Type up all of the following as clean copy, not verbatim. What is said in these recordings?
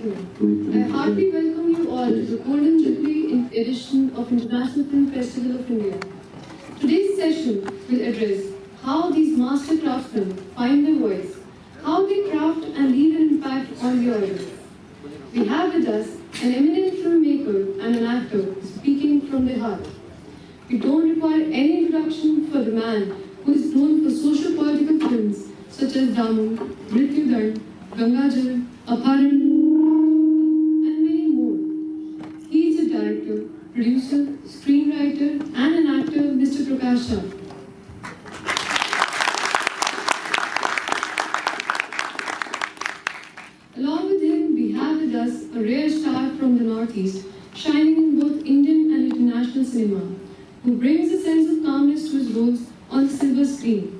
gentlemen, I heartily welcome you all to the Golden Jubilee edition of International Film Festival of India. Today's session will address how these master craftsmen find their voice, how they craft and leave an impact on the audience. We have with us an eminent filmmaker and an actor speaking from their heart. We don't require any introduction for the man who is known for social-political films such as Damu, Mrityudand, Gangajal, Apharan, and many more. He is a director, producer, screenwriter, and an actor, Mr. Prakash Jha. Along with him, we have with us a rare star from the Northeast, shining in both Indian and international cinema, who brings a sense of calmness to his roles on the silver screen.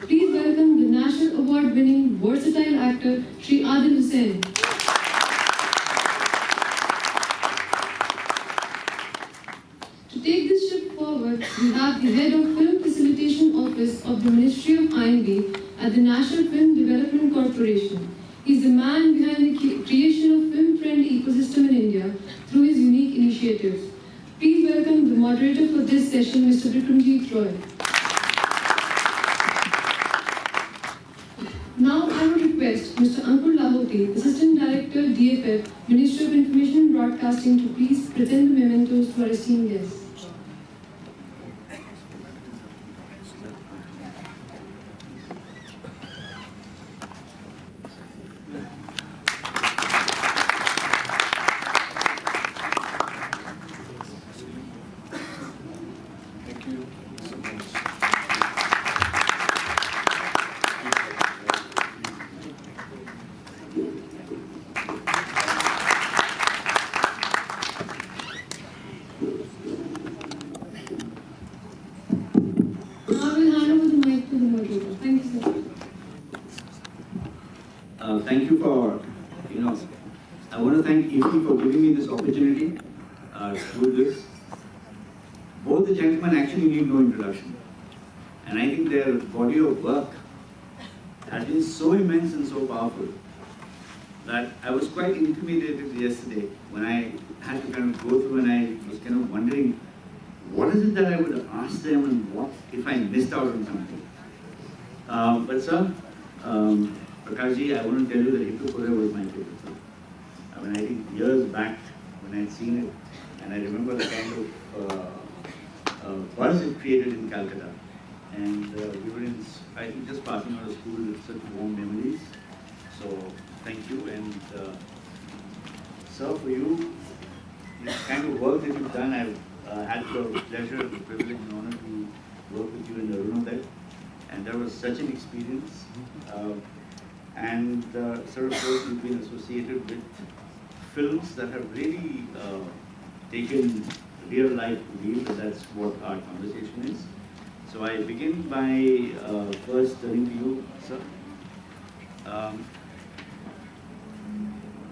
Please welcome the National Award-winning versatile actor, Jha Adil Hussain. To take this ship forward, we have the head of Film Facilitation Office of the Ministry of I&B at the National Film Development Corporation. He is the man behind the creation of film-friendly ecosystem in India through his unique initiatives. Please welcome the moderator for this session, Mr. Vikramjit Roy. Now I would request Mr. Ankur Lahoti, Assistant Director, DFF, Ministry of Information and Broadcasting, to please present the mementos to our esteemed guests. Thank you for, I want to thank IFFI for giving me this opportunity to do this. Both the gentlemen actually need no introduction. And I think their body of work has been so immense and so powerful that I was quite intimidated yesterday when I had to kind of go through and I was kind of wondering, what is it that I would ask them and what if I missed out on something? But sir, Prakash Ji, I want to tell you that Hippopotame was my favorite film. I mean, I think years back when I had seen it, and I remember the kind of buzz it created in Calcutta. And we were in, I think, just passing out of school with such warm memories. So, thank you. And sir, for you, the kind of work that you've done, I've had the pleasure, the privilege and honor to work with you in the Arunodaya. And that was such an experience. Sir, of course, you've been associated with films that have really taken real life to live, and that's what our conversation is. So I begin by first turning to you, sir.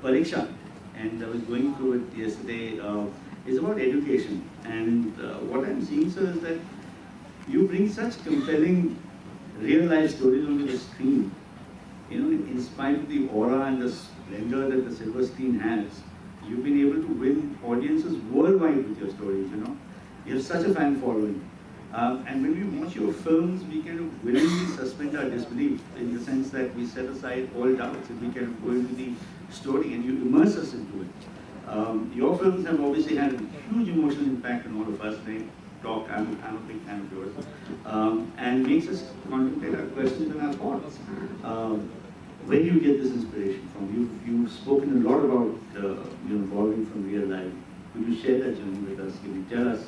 Pariksha, and I was going through it yesterday, is about education. And what I'm seeing, sir, is that you bring such compelling real life stories onto the screen. In spite of the aura and the splendor that the silver screen has, you've been able to win audiences worldwide with your stories, You have such a fan following. And when we watch your films, we kind of willingly suspend our disbelief in the sense that we set aside all doubts and we kind of go into the story and you immerse us into it. Your films have obviously had a huge emotional impact on all of us. I'm a big fan of yours. And makes us contemplate our questions and our thoughts. Where do you get this inspiration from? You've spoken a lot about borrowing from real life. Could you share that journey with us? Can you tell us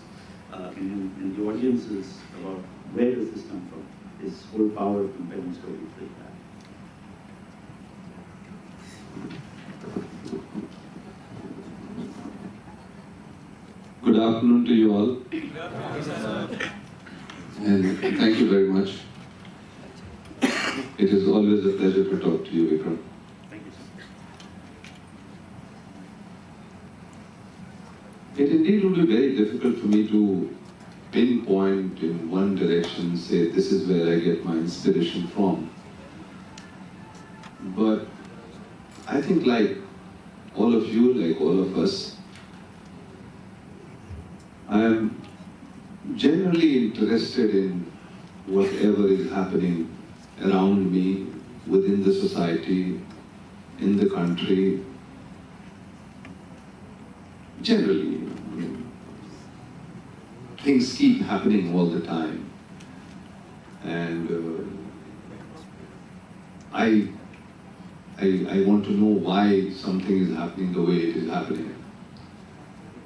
and the audiences about where does this come from? This whole power of compelling stories like that. Good afternoon to you all. And thank you very much. It is always a pleasure to talk to you, Vikram. Thank you, sir. It indeed would be very difficult for me to pinpoint in one direction, say this is where I get my inspiration from. But I think like all of you, like all of us, I am generally interested in whatever is happening around me, within the society, in the country. Generally, I mean, things keep happening all the time. And I want to know why something is happening the way it is happening.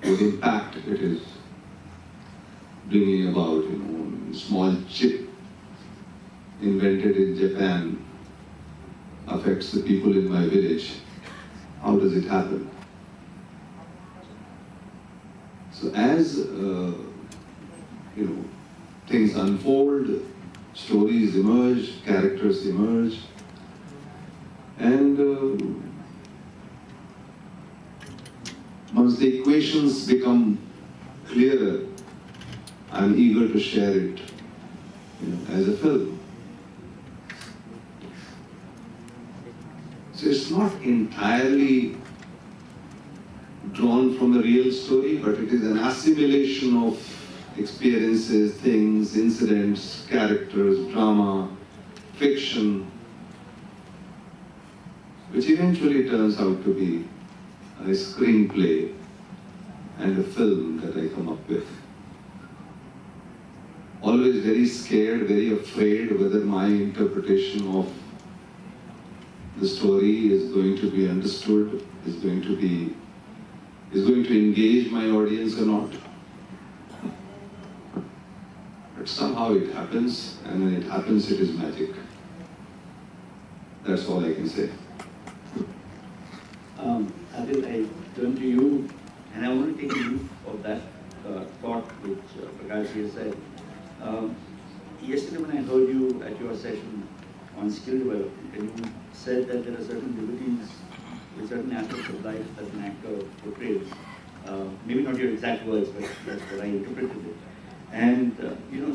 What impact it is bringing about, small chip invented in Japan affects the people in my village. How does it happen? So as things unfold, stories emerge, characters emerge, and once the equations become clearer, I'm eager to share it as a film. So it's not entirely drawn from a real story, but it is an assimilation of experiences, things, incidents, characters, drama, fiction, which eventually turns out to be a screenplay and a film that I come up with. Always very scared, very afraid whether my interpretation of the story is going to be understood, is going to engage my audience or not. But somehow it happens, and when it happens, it is magic. That's all I can say. Adil, I turn to you, and I want to take a leap of that thought which Prakash Jha said. Yesterday when I heard you at your session on skill development, and you said that there are certain liberties with certain aspects of life that an actor portrays. Maybe not your exact words, but that's what I interpreted it. And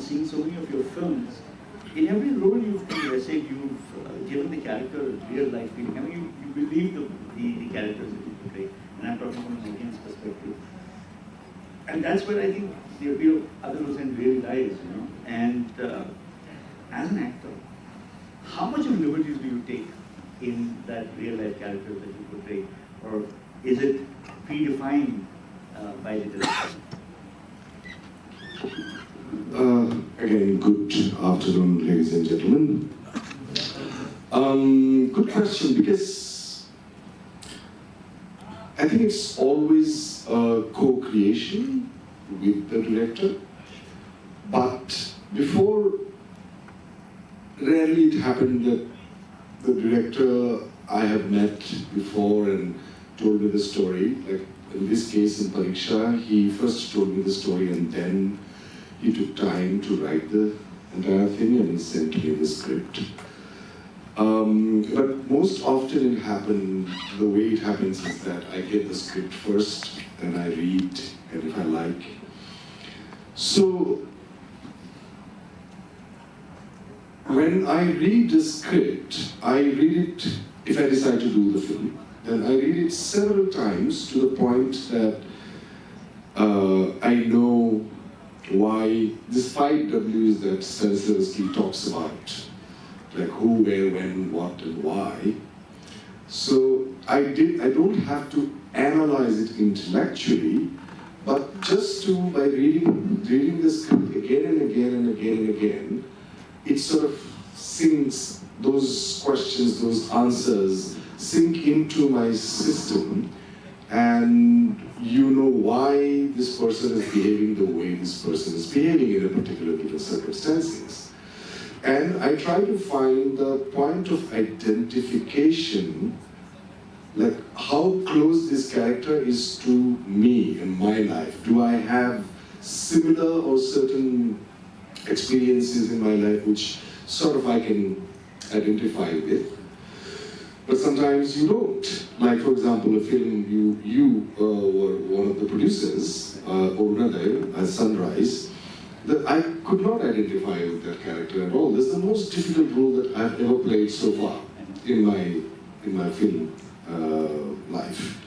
seeing so many of your films, in every role you've played, you've given the character a real life feeling. I mean, you believe the characters that you portray, and I'm talking from an audience perspective. And that's where I think the appeal of Adil Hussain really lies, And as an actor, how much of liberties do you take in that real life character that you portray? Or is it predefined by the director? Again, good afternoon, ladies and gentlemen. Good question, because I think it's always a co-creation with the director. But before, rarely it happened that the director I have met before and told me the story. Like in this case in Pariksha, he first told me the story and then he took time to write the entire thing and he sent me the script. But most often the way it happens is that I get the script first and I read, and if I like. So when I read the script, I read it, if I decide to do the film, then I read it several times to the point that I know why these 5 W's that Stanislavski talks about, like who, where, when, what, and why. So I don't have to analyze it intellectually, but just by reading the script again and again and again and again, it sort of sinks, those questions, those answers sink into my system, and you know why this person is behaving the way this person is behaving in a particular given circumstances. And I try to find the point of identification, like how close this character is to me in my life. Do I have similar or certain experiences in my life which sort of I can identify with? But sometimes you don't. Like, for example, a film you were one of the producers, Orunadai, as Sunrise, that I could not identify with that character at all. That's the most difficult role that I've ever played so far in my film life.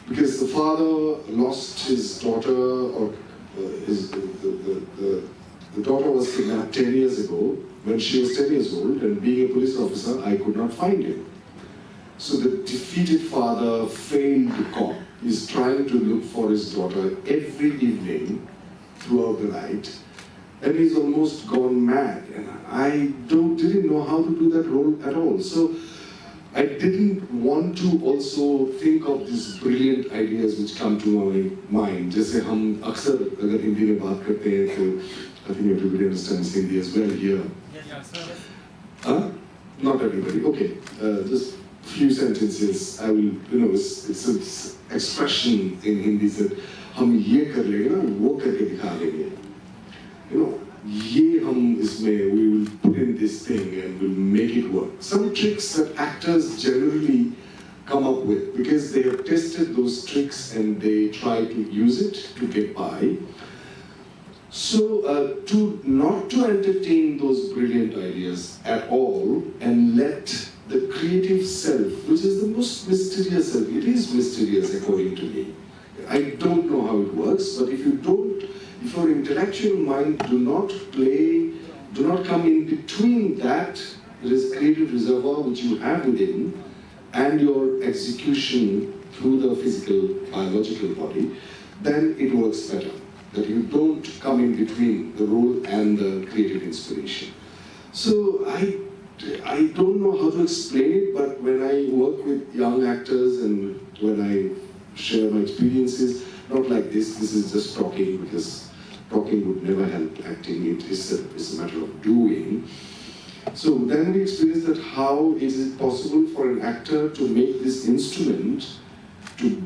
because the father lost his daughter, or the daughter was kidnapped 10 years ago when she was 10 years old, and being a police officer, I could not find him. So the defeated father, failed cop, is trying to look for his daughter every evening throughout the night, and he's almost gone mad. And I didn't know how to do that role at all. So I didn't want to also think of these brilliant ideas which come to my mind. जैसे हम अक्सर अगर हिंदी में बात करते हैं तो I think everybody understands Hindi as well here. Huh? Not everybody. Okay. Just few sentences. I will, it's an expression in Hindi that हम ये कर लेंगे ना, वो करके दिखा देंगे. ये हम इसमें, we will put in this thing and we'll make it work. Some tricks that actors generally come up with because they have tested those tricks and they try to use it to get by. So not to entertain those brilliant ideas at all and let the creative self, which is the most mysterious self, it is mysterious according to me. I don't know how it works, but if your intellectual mind do not come in between that, this creative reservoir which you have within, and your execution through the physical, biological body, then it works better. That you don't come in between the role and the creative inspiration. So I don't know how to explain it, but when I work with young actors and when I share my experiences, not like this is just talking, because talking would never help acting, it's a matter of doing. So then we experience that how is it possible for an actor to make this instrument, to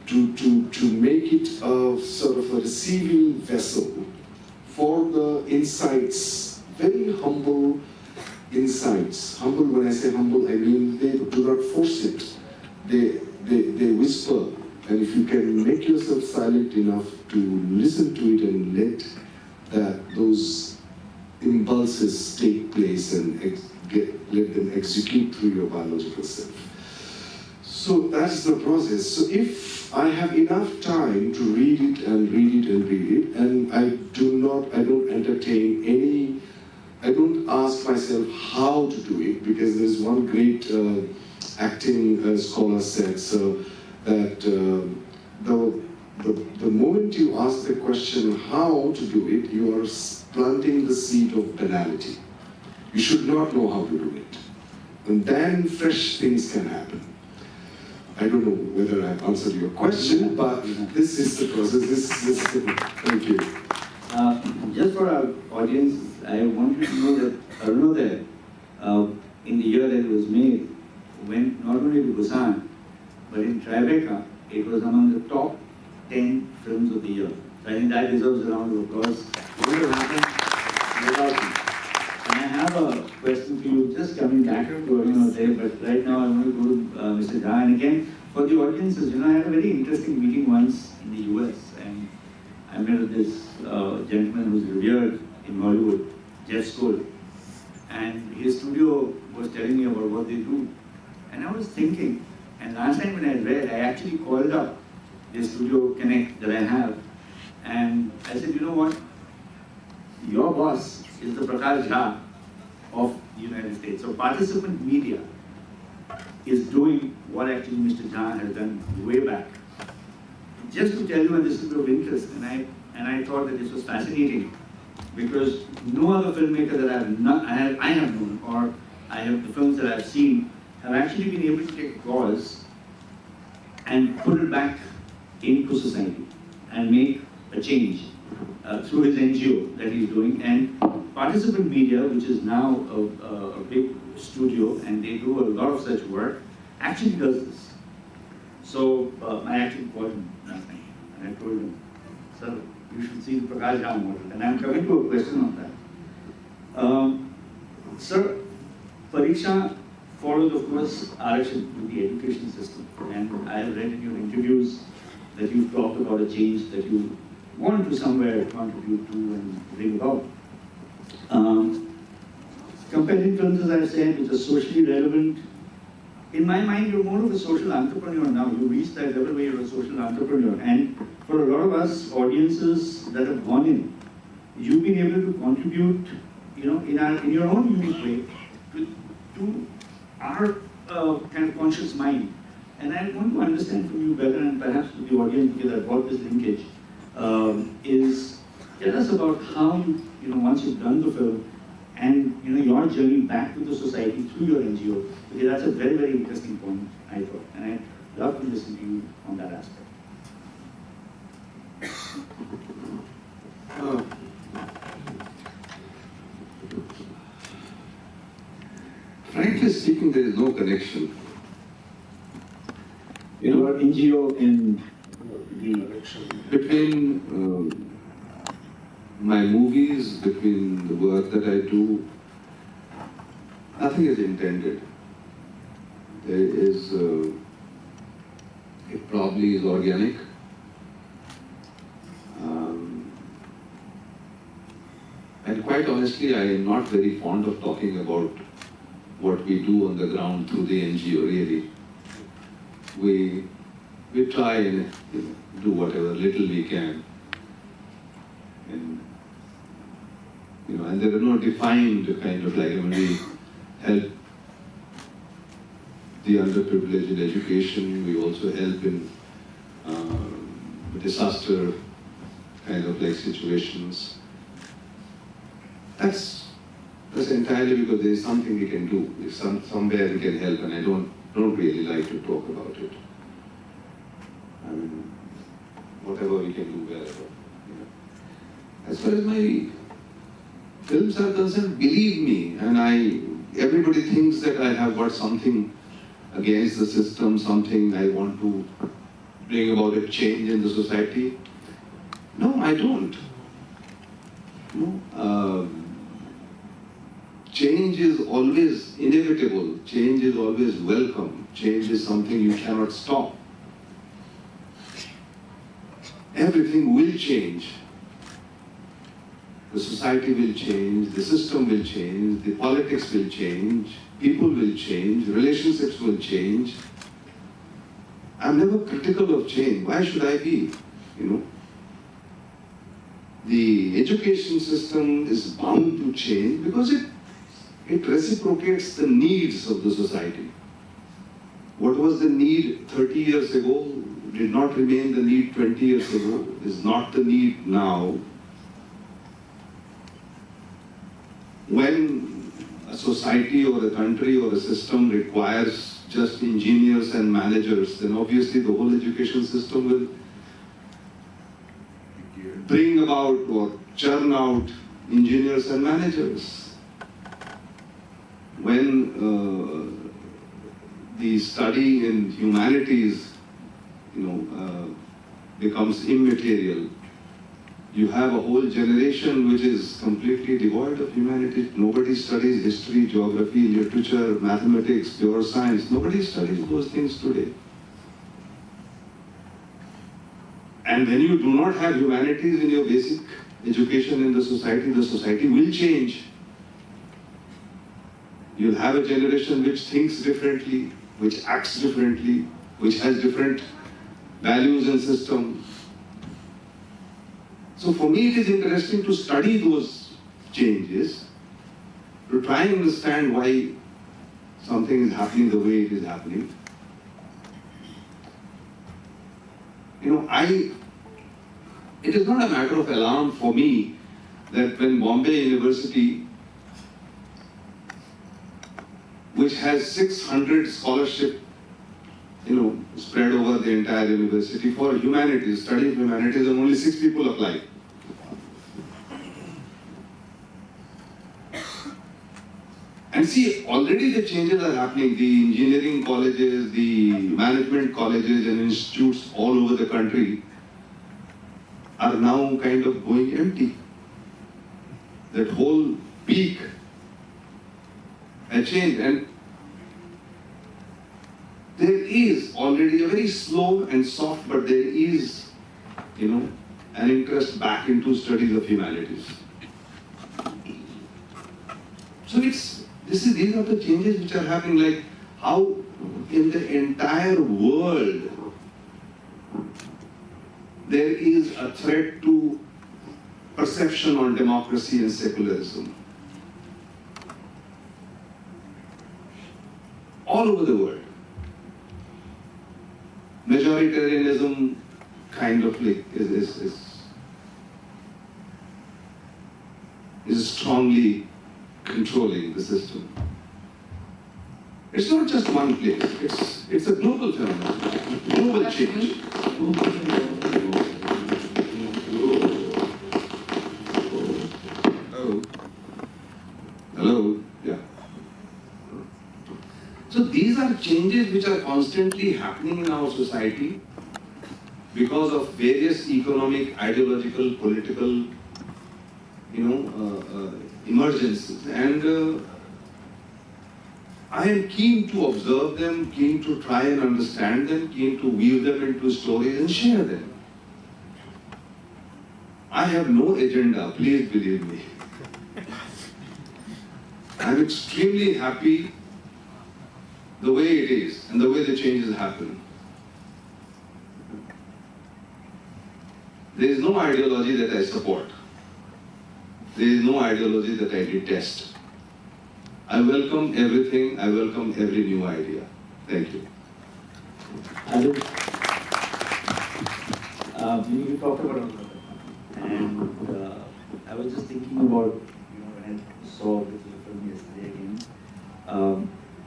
make it a sort of a receiving vessel for the insights, very humble insights. Humble, when I say humble, I mean they do not force it. They whisper. And if you can make yourself silent enough to listen to it and let those impulses take place and let them execute through your biological self. So that's the process. So if I have enough time to read it and read it and read it, and I don't entertain any, I don't ask myself how to do it, because there's one great acting scholar said, so that the moment you ask the question how to do it, you are planting the seed of banality. You should not know how to do it. And then fresh things can happen. I don't know whether I answered your question, but this is the process. Thank you. Just for our audience, I want you to know that Arunodaya, in the year that it was made, went not only to Busan, but in Tribeca, it was among the top 10 films of the year. So I think that deserves a round of applause. It would have happened without you. And I have a question for you, just coming back to Arunodaya, but right now I want to go to Mr. Jha. And again, for the audiences, I had a very interesting meeting once in the US, and I met this gentleman who's revered in Hollywood, Jeff Skoll, and his studio was telling me about what they do. And I was thinking, and last time when I read, I actually called up the Studio Connect that I have, and I said, you know what, your boss is the Prakash Jha of the United States. So participant media is doing what actually Mr. Jha has done way back. Just to tell you, and this is of interest, and I thought that this was fascinating, because no other filmmaker that I have known, or the films that I've seen, have actually been able to take a cause and put it back into society and make a change through his NGO that he's doing. And Participant Media, which is now a big studio, and they do a lot of such work, actually does this. So I actually called him last night and I told him, sir, you should see the Prakash Jha model. And I'm coming to a question on that. Sir, Pariksha follows, of course, Arakshan with the education system. And I have read in your interviews that you've talked about a change that you want to somewhere contribute to and bring about. Comparing films, as I've said, which are socially relevant, in my mind, you're more of a social entrepreneur now. You reached that level where you're a social entrepreneur. And for a lot of us audiences that have gone in, you've been able to contribute, in your own unique way to our kind of conscious mind. And I want to understand from you better, and perhaps to the audience, because I've got this linkage, is tell us about how, once you've done the film, and your journey back to the society through your NGO, because that's a very, very interesting point, I thought, and I'd love to listen to you on that aspect. Frankly speaking, there is no connection. Your NGO and the Between my movies, between the work that I do, nothing is intended. There is, it probably is organic. And quite honestly, I am not very fond of talking about what we do on the ground through the NGO, really. We try and do whatever little we can. And there are no defined kind of like, we help the underprivileged in education, we also help in disaster kind of like situations. That's entirely because there is something we can do. There's somewhere we can help, and I don't really like to talk about it. I mean, whatever we can do wherever. As far as my films are concerned, believe me, and everybody thinks that I have got something against the system, something I want to bring about a change in the society. No, I don't. No. Change is always inevitable. Change is always welcome. Change is something you cannot stop. Everything will change. The society will change, the system will change, the politics will change, people will change, relationships will change. I'm never critical of change. Why should I be? The education system is bound to change because it reciprocates the needs of the society. What was the need 30 years ago did not remain the need 20 years ago, is not the need now. When a society or a country or a system requires just engineers and managers, then obviously the whole education system will bring about or churn out engineers and managers. When the study in humanities, becomes immaterial, you have a whole generation which is completely devoid of humanities. Nobody studies history, geography, literature, mathematics, pure science. Nobody studies those things today. And when you do not have humanities in your basic education in the society will change. You'll have a generation which thinks differently, which acts differently, which has different values and system. So for me it is interesting to study those changes, to try and understand why something is happening the way it is happening. It is not a matter of alarm for me that when Bombay University, which has 600 scholarship, spread over the entire university for humanities, study of humanities, and only 6 people apply. And see, already the changes are happening. The engineering colleges, the management colleges and institutes all over the country are now kind of going empty. That whole peak had changed, and there is already a very slow and soft, but there is, an interest back into studies of humanities. So these are the changes which are happening. Like how in the entire world there is a threat to perception on democracy and secularism. All over the world. Majoritarianism kind of like is strongly controlling the system. It's not just one place, it's a global phenomenon, global change. Hello? Hello? Yeah. So these are changes which are constantly happening in our society because of various economic, ideological, political, emergencies. And I am keen to observe them, keen to try and understand them, keen to weave them into stories and share them. I have no agenda, please believe me. I am extremely happy the way it is and the way the changes happen. There is no ideology that I support. There is no ideology that I detest. I welcome everything, I welcome every new idea. Thank you. Adil, you talked about it, and I was just thinking about, when I saw this film yesterday again,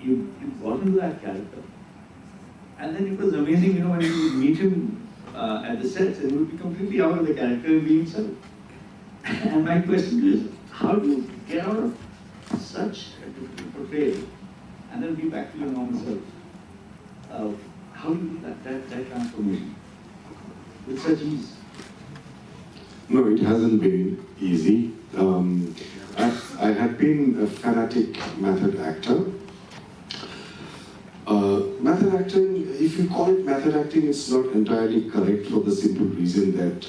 you got into that character, and then it was amazing, when you would meet him at the sets, and he would be completely out of the character and be himself. And my question is, how do you get out of such a difficult portrayal and then be back to your normal self? How do you do that transformation with such ease? No, it hasn't been easy. I had been a fanatic method actor. Method acting, if you call it method acting, it's not entirely correct for the simple reason that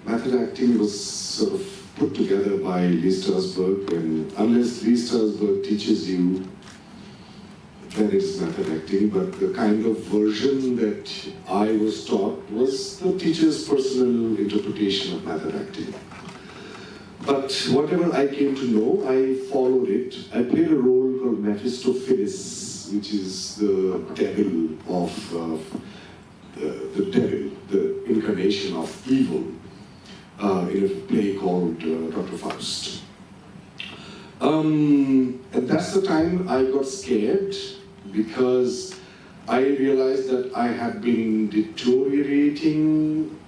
method acting was sort of put together by Lee Strasberg, and unless Lee Strasberg teaches you, then it's method acting. But the kind of version that I was taught was the teacher's personal interpretation of method acting. But whatever I came to know, I followed it. I played a role called Mephistopheles, which is the devil of the devil, the incarnation of evil, in a play called Dr. Faust. And that's the time I got scared because I realized that I had been deteriorating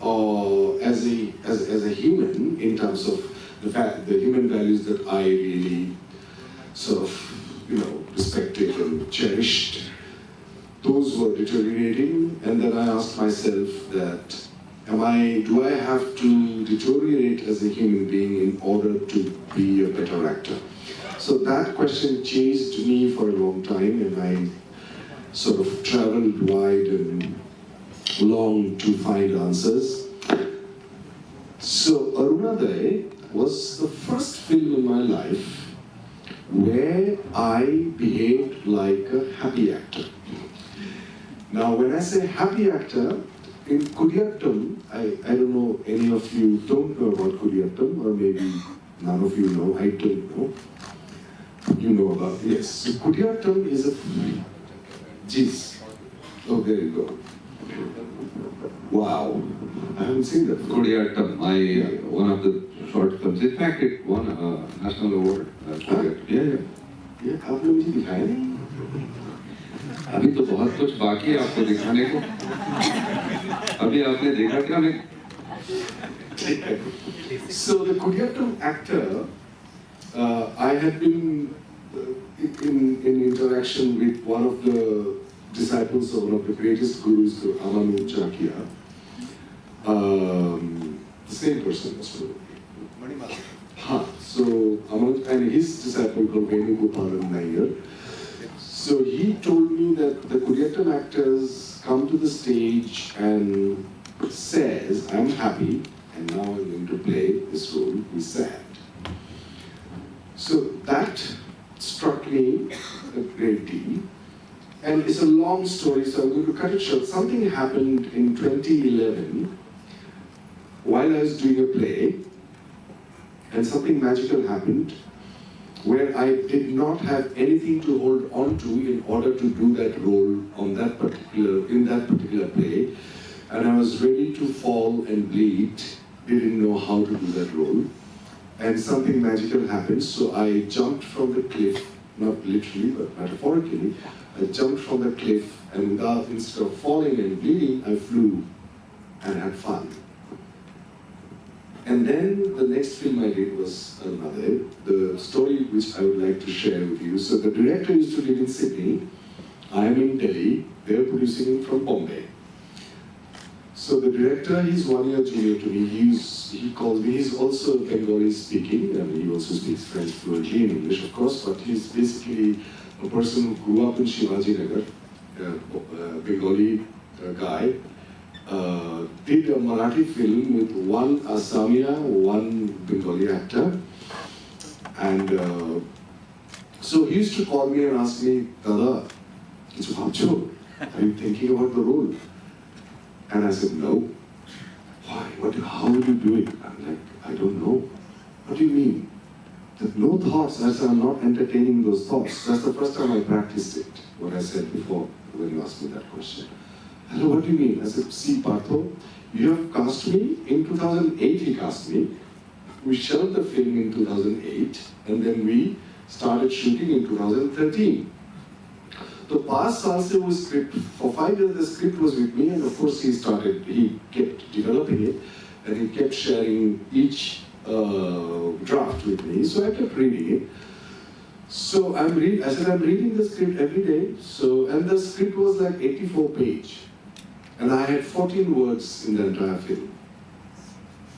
as a human in terms of the human values that I really sort of respected and cherished. Those were deteriorating, and then I asked myself that do I have to deteriorate as a human being in order to be a better actor? So that question chased me for a long time, and I sort of traveled wide and long to find answers. So Arunodaya was the first film in my life where I behaved like a happy actor. Now when I say happy actor, in Kudiyattam, I don't know, any of you don't know about Kudiyattam, or maybe none of you know, I don't know. You know about, yes. So Kudiyattam is a, jeez. Oh, there you go. Wow, I haven't seen that. Kudiyattam, one of the short films. In fact, it won a national award. Yeah, आपने मुझे दिखाया नहीं? अभी तो बहुत कुछ बाकी है आपको दिखाने को. अभी आपने देखा क्या नहीं? So the Kudiyattam actor, I had been in interaction with one of the disciples of one of the greatest gurus, Amanu Chakia. The same person as well. So Aman and his disciple called Venugopalan Nair. So he told me that the Kudiyattam actors come to the stage and says, I'm happy and now I'm going to play this role, he's sad. So that struck me a great deal. And it's a long story, so I'm going to cut it short. Something happened in 2011 while I was doing a play, and something magical happened where I did not have anything to hold on to in order to do that role in that particular play. And I was ready to fall and bleed, didn't know how to do that role. And something magical happened, so I jumped from the cliff, not literally, but metaphorically. I jumped from the cliff, and instead of falling and bleeding, I flew and had fun. And then the next film I did was another, the story which I would like to share with you. So the director used to live in Sydney, I am in Delhi, they're producing it from Bombay. So the director, he's 1 year junior to me. He calls me, he's also Bengali speaking, and he also speaks French fluently in English, of course, but he's basically a person who grew up in Shivaji Nagar, a Bengali guy, did a Marathi film with one Assamia, one Bengali actor, and so he used to call me and ask me, Dada, kichu bhabcho? Are you thinking about the role? And I said, no. Why? How will you do it? I'm like, I don't know. What do you mean? There's no thoughts. I said, I'm not entertaining those thoughts. That's the first time I practiced it, what I said before when you asked me that question. I said, what do you mean? I said, see, Partho, you have cast me. In 2008, he cast me. We shelved the film in 2008, and then we started shooting in 2013. So past saal se wo script, for 5 years the script was with me, and of course he kept developing it, and he kept sharing each draft with me, so I kept reading it. So I said, I'm reading the script every day, and the script was like 84 pages, and I had 14 words in the entire film,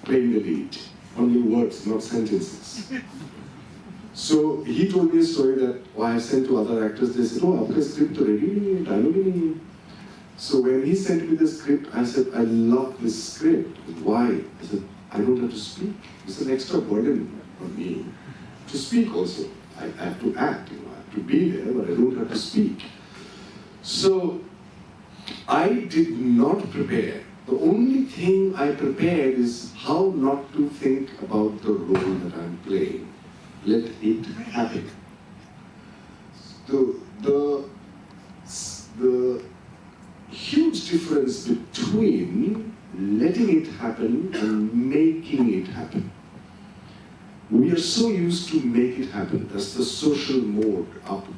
playing the lead, only words, not sentences. So he told me a story that I sent to other actors. They said, "Oh, आपका script तो ready नहीं है, dialogue ही नहीं है." So when he sent me the script, I said, "I love this script." Why? I said, "I don't have to speak. It's an extra burden on me to speak also. I have to act, I have to be there, but I don't have to speak." So I did not prepare. The only thing I prepared is how not to think about the role that I'm playing. Let it happen. The huge difference between letting it happen and making it happen. We are so used to make it happen. That's the social mode.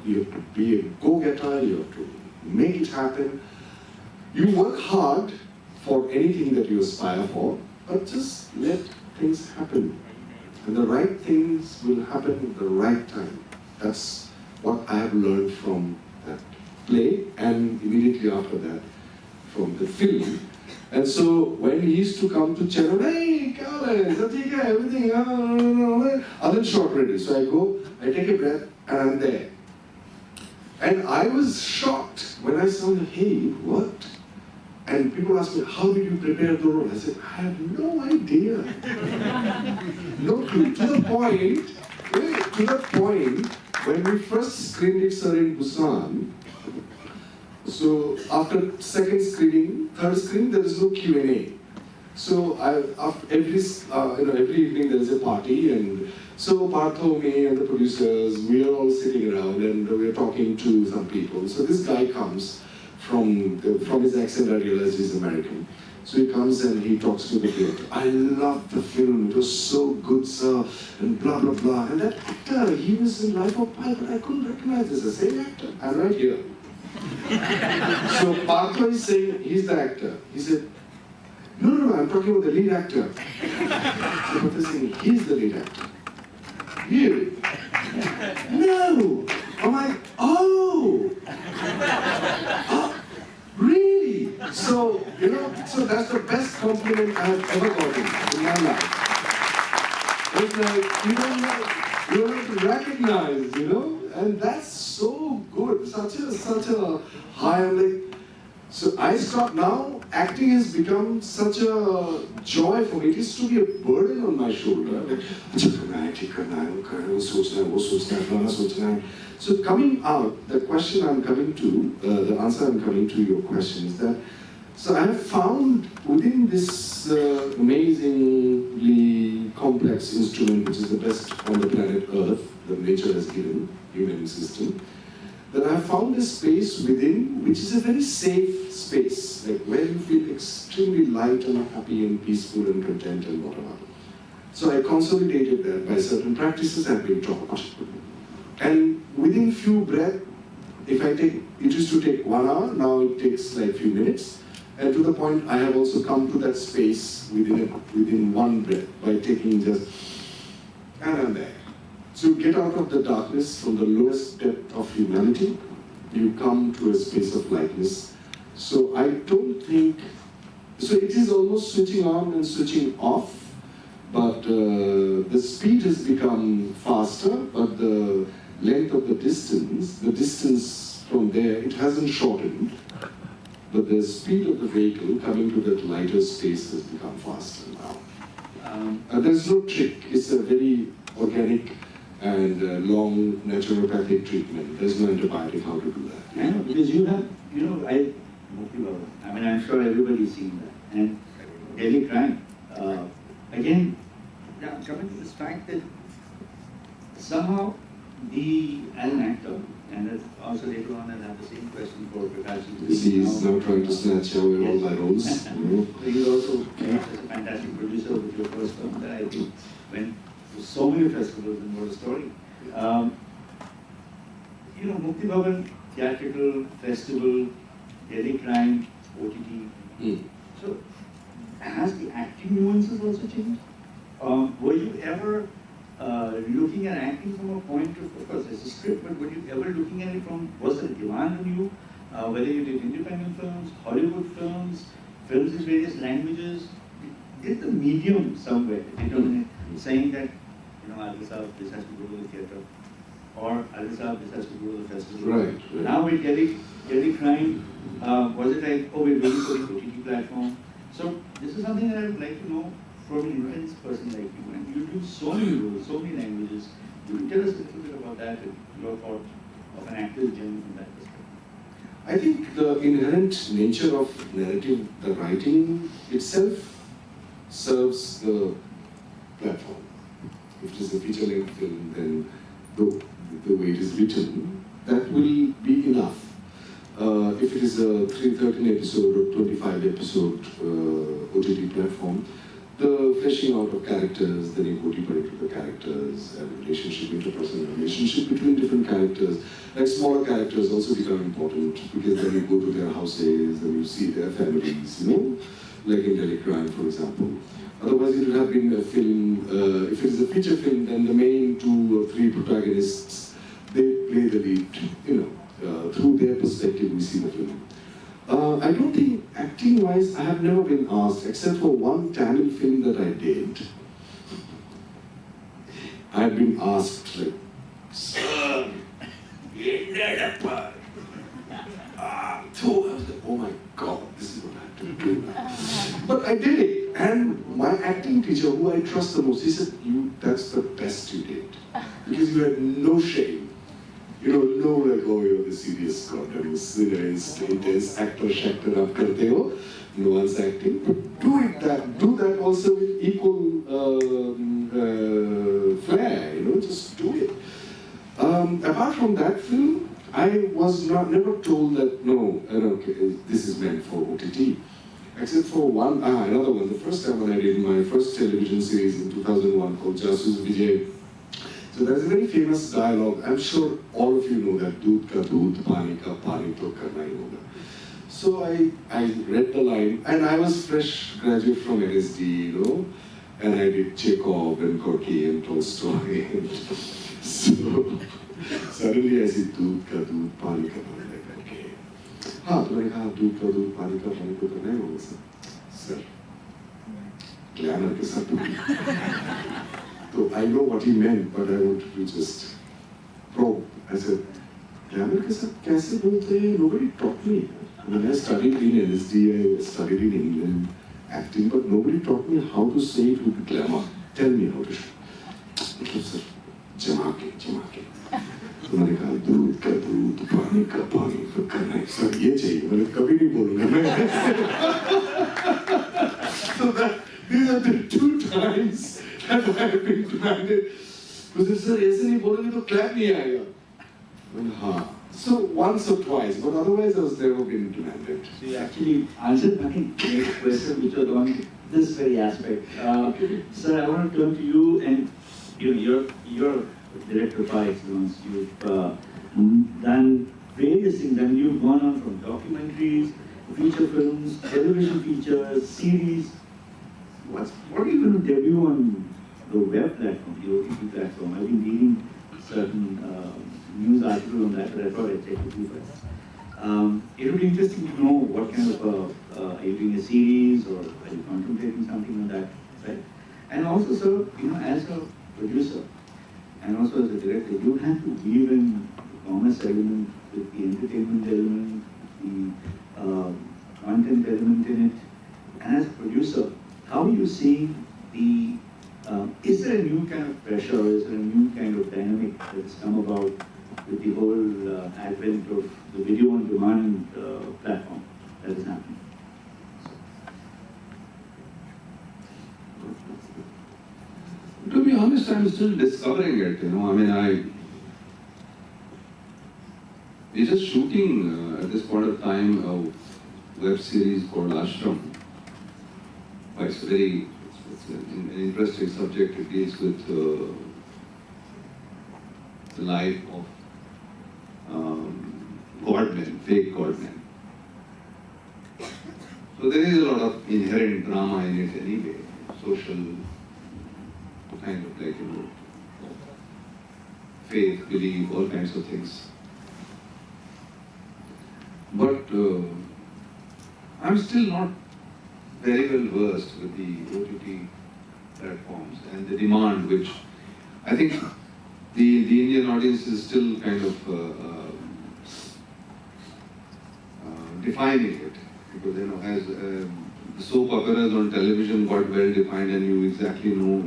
You have to be a go-getter, you have to make it happen. You work hard for anything that you aspire for, but just let things happen. And the right things will happen at the right time. That's what I have learned from that play, and immediately after that, from the film. And so when he used to come to Chennai, hey, everything, other shot ready. So I go, I take a breath, and I'm there. And I was shocked when I saw, hey, what? And people ask me, how did you prepare the role? I said, I have no idea. No clue. To the point, when we first screened it, sir, in Busan, so after second screening, third screening, there is no Q&A. So after every evening there is a party, and so Partho, me, and the producers, we are all sitting around, and we are talking to some people. So this guy comes. From his accent, I realized he's American. So he comes and he talks to the director. I love the film, it was so good, sir, and blah, blah, blah. And that actor, he was in Life of Pi, but I couldn't recognize this. The same actor. I'm right here. So Partho is saying, he's the actor. He said, no, I'm talking about the lead actor. So Partho is saying, he's the lead actor. Really? No! I'm like, oh! Really? So, so that's the best compliment I have ever gotten in my life. It's like, you don't have to recognize, and that's so good. Such a high, So I stopped now. Acting has become such a joy for me. It used to be a burden on my shoulder. Like, "अच्छा करना है, ठीक करना है, वो सोचना है, वो सोचना है, फलाना सोचना है." So coming out, the question I'm coming to, the answer I'm coming to your question is that, so I have found within this amazingly complex instrument, which is the best on the planet Earth, that nature has given, human system, that I have found a space within which is a very safe space, like where you feel extremely light and happy and peaceful and content and whatever. So I consolidated that by certain practices I've been taught. And within few breaths, if I take, it used to take 1 hour, now it takes like few minutes. And to the point, I have also come to that space within one breath by taking just, and I'm there. So you get out of the darkness from the lowest depth of humanity, you come to a space of lightness. So I don't think, so it is almost switching on and switching off, but the speed has become faster, but the length of the distance from there, it hasn't shortened, but the speed of the vehicle coming to that lighter space has become faster now. There's no trick, it's a very organic and long naturopathic treatment. There's no antibiotic how to do that. I know, because you have, I mean, I'm sure everybody's seen that. And daily crime. Again, coming to this fact that somehow as an actor, and that's also later on I'll have the same question for Prakash. He's now trying to snatch away all my roles. He's also as a fantastic producer with your first film that I think went to so many festivals and what a story. Mukti Bhavan, theatrical, festival, daily crime, OTT. So, has the acting nuances also changed? Were you ever looking at acting from a point of course, there's a script, but were you ever looking at it from, was there a demand on you? Whether you did independent films, Hollywood films, films in various languages, did the medium somewhere determine it, saying that, Adil Saab, this has to go to the theatre, or Adil Saab, this has to go to the festival. Right. Now with daily crime, was it like, oh, we're waiting for the OTT platform? So this is something that I would like to know from an intense person like you, and you do so many roles, so many languages. Could you tell us a little bit about that and your thought of an actor's journey from that perspective? I think the inherent nature of narrative, the writing itself serves the platform. If it is a feature-length film, then the way it is written, that will be enough. If it is a 13 episode or 25 episode OTT platform, the fleshing out of characters, the devoting to the characters, and relationship, interpersonal relationship between different characters. Like smaller characters also become important because then you go to their houses and you see their families, like in Daily Crime, for example. Otherwise, it would have been a film, if it is a feature film, then the main 2 or 3 protagonists, they play the lead, through their perspective we see the film. I don't think, acting-wise, I have never been asked, except for one Tamil film that I did. I have been asked, like, "Sir, you did a part." Oh my God, this is what I have to do. But I did it, and my acting teacher, who I trust the most, he said, that's the best you did. Because you had no shame. No like, oh, you're the serious intense actor, shactor, up karte ho. No one's acting. But do that also with equal flair, just do it. Apart from that film, I was never told that, this is meant for OTT. Except for another one. The first time when I did my first television series in 2001 called Jasus Vijay. So there's a very famous dialogue. I'm sure all of you know that, "Doodh ka doodh, pani ka pani to karna hi hoga." So I read the line, and I was fresh graduate from LSD, and I did Chekhov and Gorky and Tolstoy. So suddenly I said, "Doodh ka doodh, pani ka pani." Like, okay. तुमने कहा दूध का दूध, पानी का पानी तो नहीं होगा sir. Glamour के साथ. So I know what he meant, but I wanted to just probe. I said, "Glamour के साथ कैसे बोलते हैं? Nobody taught me." When I studied in LSD, I studied in England acting, but nobody taught me how to say it with glamour. Tell me how to show. मतलब sir जमा के तो मैंने कहा दूध का दूध पानी का पानी फिर करना है सर ये चाहिए मैंने कभी नहीं बोलूँगा मैं so that these are the 2 times that I have been demanded because sir ऐसे नहीं बोलेंगे तो clap नहीं आएगा हाँ so once or twice but otherwise I was never been demanded. So you actually answered my next question, which was on this very aspect. Sir, I want to turn to you, and you're director by excellence. You've done various things, and you've gone on from documentaries, feature films, television features, series. What are you going to debut on the web platform, the OTT platform? I've been reading certain news articles on that, but I thought I'd check with you first. It would be interesting to know what kind of are you doing a series or are you contemplating something on that side? And also, sir, as a producer and also as a director, you have to weave in the commerce element with the entertainment element, the content element in it. And as a producer, how are you seeing the, is there a new kind of pressure, is there a new kind of dynamic that has come about with the whole advent of the video on demand platform that is happening? To be honest, I'm still discovering it, I mean, we're just shooting at this point of time a web series called Ashram. It's an interesting subject. It deals with the life of godmen, fake godmen. So there is a lot of inherent drama in it anyway, social kind of faith, belief, all kinds of things. But I'm still not very well versed with the OTT platforms and the demand, which I think the Indian audience is still kind of defining it, because as the soap operas on television got well defined and you exactly know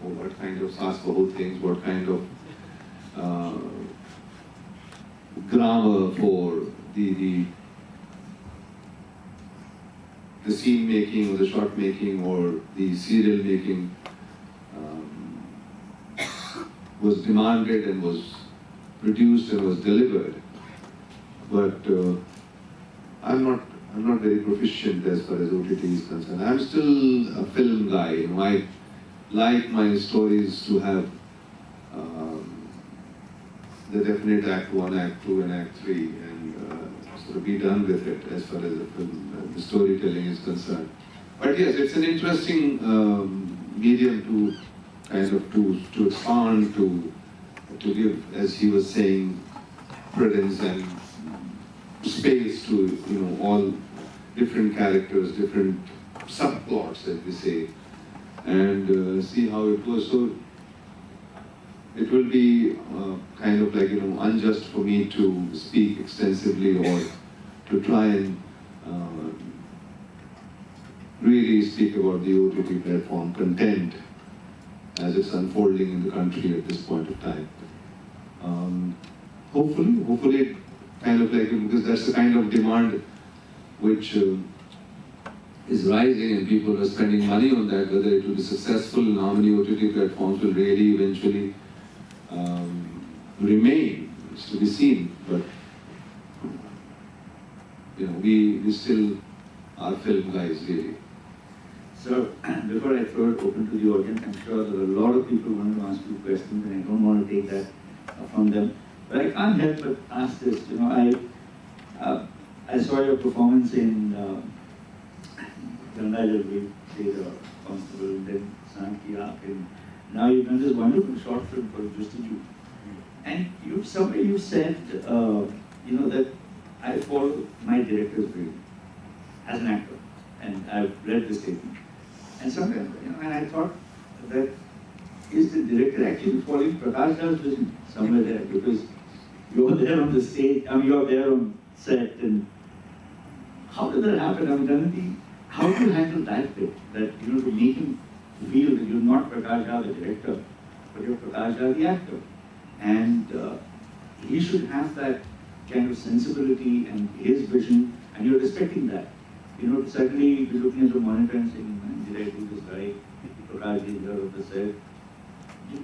what kind of saas bahut things, what kind of grammar for the scene making or the shot making or the serial making was demanded and was produced and was delivered. But I'm not very proficient as far as OTT is concerned. I'm still a film guy. I like my stories to have the definite act 1, act 2 and act 3 and sort of be done with it as far as the storytelling is concerned. But yes, it's an interesting medium to kind of to expand, to give, as he was saying, credence and space to all different characters, different subplots, as we say, and see how it goes. So it will be kind of like unjust for me to speak extensively or to try and really speak about the OTT platform content as it's unfolding in the country at this point of time. Hopefully, kind of like, because that's the kind of demand which is rising and people are spending money on that, whether it will be successful and how many OTT platforms will really eventually remain, it's to be seen. But we still are film guys, really. So, before I throw it open to the audience, I'm sure there are a lot of people wanting to ask you questions, and I don't want to take that from them. But I can't help but ask this. I saw your performance in Ganga Jal, we say the constable, and then Sanki Aap, and now you've done this wonderful short film called Justiju. And somewhere you said, that I follow my director's dream as an actor, and I've read the statement. And somewhere, and I thought that is the director actually following Prakash Jha's vision somewhere there, because you're there on the stage, you're there on set, and How did that happen? I mean, Dhananjay, how do you handle that bit? That, you know, to make him feel that you're not Prakash Jha, the director, but you're Prakash Jha, the actor. And he should have that kind of sensibility and his vision, and you're respecting that. You know, suddenly be looking at the monitor and saying, man, did I do this right? Prakash is here on the set.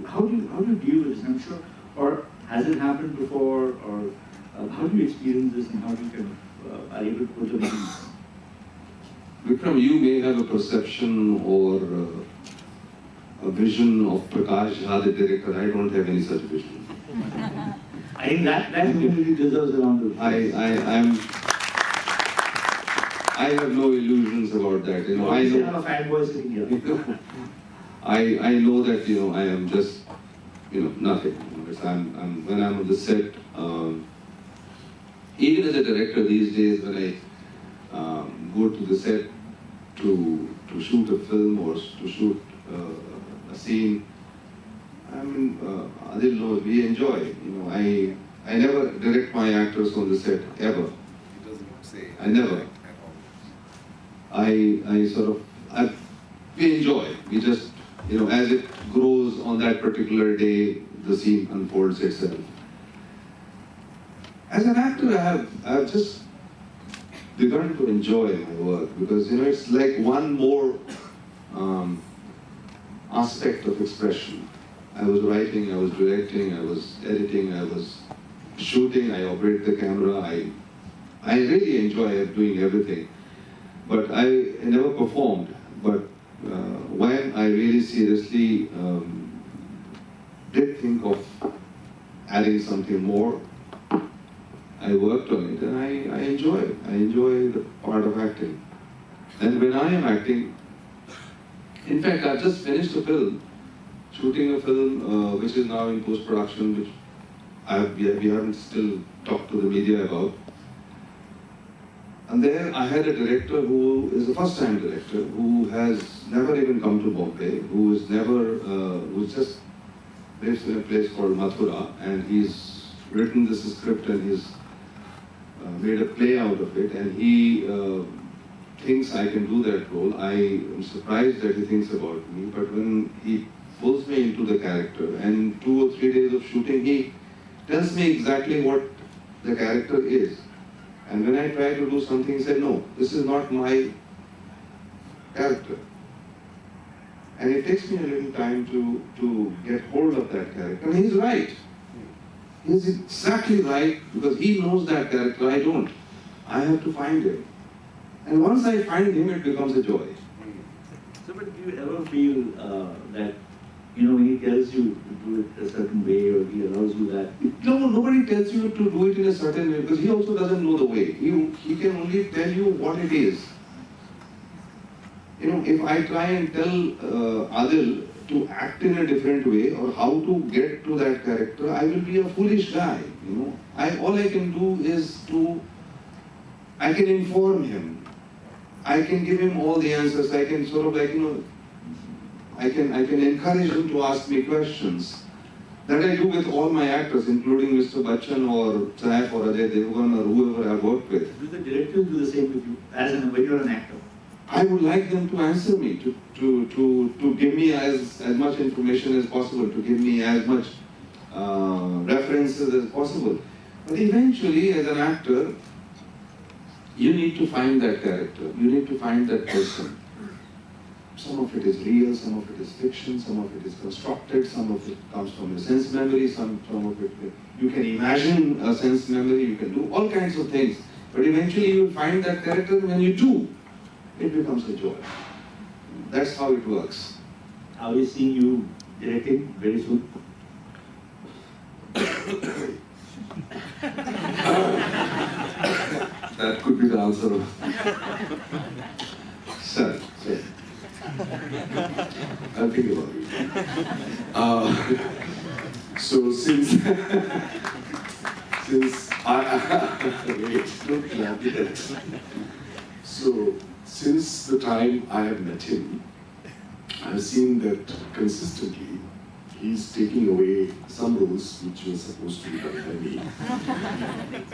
How do you deal with this? I'm sure, or has it happened before, or how do you experience this, and how do you kind of are able to put them in? Vikram, you may have a perception or a vision of Prakash Jha, the director. I don't have any such vision. I think that really deserves a round of applause. I have no illusions about that. You know, I know. I'm a fanboy sitting here. I know that, you know, I am just, you know, nothing. You know, when I'm on the set, even as a director these days, when I go to the set to shoot a film or to shoot a scene, I mean, Adil knows, we enjoy. You know, I never direct my actors on the set, ever. He doesn't say. I never. We enjoy. We just, you know, as it grows on that particular day, the scene unfolds itself. As an actor, I've just begun to enjoy my work because, you know, it's like one more aspect of expression. I was writing, I was directing, I was editing, I was shooting, I operate the camera. I really enjoy doing everything. But I never performed. But when I really seriously did think of adding something more, I worked on it and I enjoy it. I enjoy the part of acting. And when I am acting, in fact, I've just finished a film, shooting a film which is now in post-production, which we haven't still talked to the media about. And there I had a director who is a first-time director, who has never even come to Bombay, who just lives in a place called Mathura, and he's written this script and he's made a play out of it, and he thinks I can do that role. I am surprised that he thinks about me, but when he pulls me into the character, and 2 or 3 days of shooting, he tells me exactly what the character is. And when I try to do something, he said, no, this is not my character. And it takes me a little time to get hold of that character. And he's right. He's exactly right, because he knows that character, I don't. I have to find him. And once I find him, it becomes a joy. So, but do you ever feel that, you know, when he tells you to do it a certain way, or he allows you that? No, nobody tells you to do it in a certain way, because he also doesn't know the way. He can only tell you what it is. You know, if I try and tell Adil to act in a different way, or how to get to that character, I will be a foolish guy, you know. All I can do is I can inform him. I can give him all the answers. I can sort of like, you know, I can encourage him to ask me questions. That I do with all my actors, including Mr. Bachchan or Saif or Ajay Devgan or whoever I've worked with. Do the directors do the same with you, when you're an actor? I would like them to answer me, to give me as much information as possible, to give me as much references as possible. But eventually, as an actor, you need to find that character, you need to find that person. Some of it is real, some of it is fiction, some of it is constructed, some of it comes from your sense memory, some of it, you can imagine a sense memory, you can do all kinds of things. But eventually you will find that character, and when you do, it becomes a joy. That's how it works. Are we seeing you directing very soon? That could be the answer. Sir. I'll think about it. So since wait, so since the time I have met him, I've seen that consistently he's taking away some roles which were supposed to be done by me.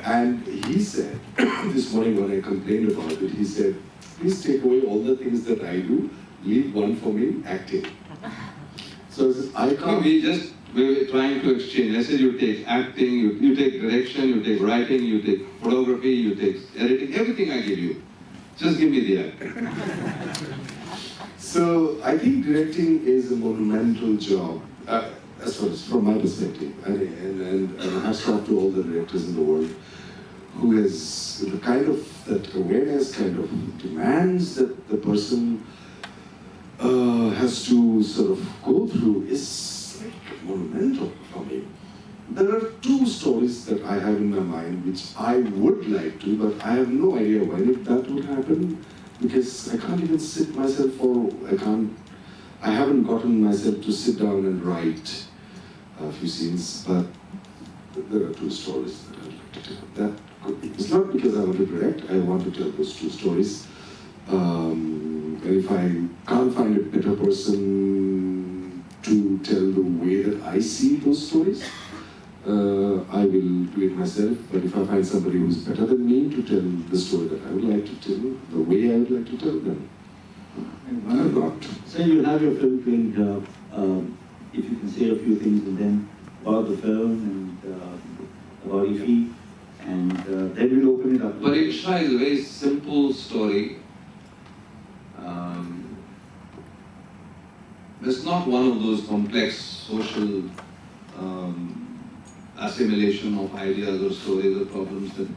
And he said, this this morning when I complained about it, he said, please take away all the things that I do, leave one for me, acting. So I can't... We were trying to exchange. I said, you take acting, you take direction, you take writing, you take photography, you take editing, everything I give you. Just give me the acting. So I think directing is a monumental job, as far as from my perspective. And hats off to all the directors in the world who has the kind of, that awareness kind of demands that the person has to sort of go through is like monumental for me. There are two stories that I have in my mind which I would like to, but I have no idea when that would happen, because I can't even sit myself for, I haven't gotten myself to sit down and write a few scenes, but there are two stories that I'd like to tell. That could be, it's not because I want to direct, I want to tell those two stories. And if I can't find a better person to tell the way that I see those stories, I will do it myself. But if I find somebody who's better than me to tell the story that I would like to tell, the way I would like to tell them, I'm not. So you have your film trained, if you can say a few things and then about the film and about IFFI, and then we'll open it up. Pariksha is a very simple story. It's not one of those complex social assimilation of ideas or stories or problems that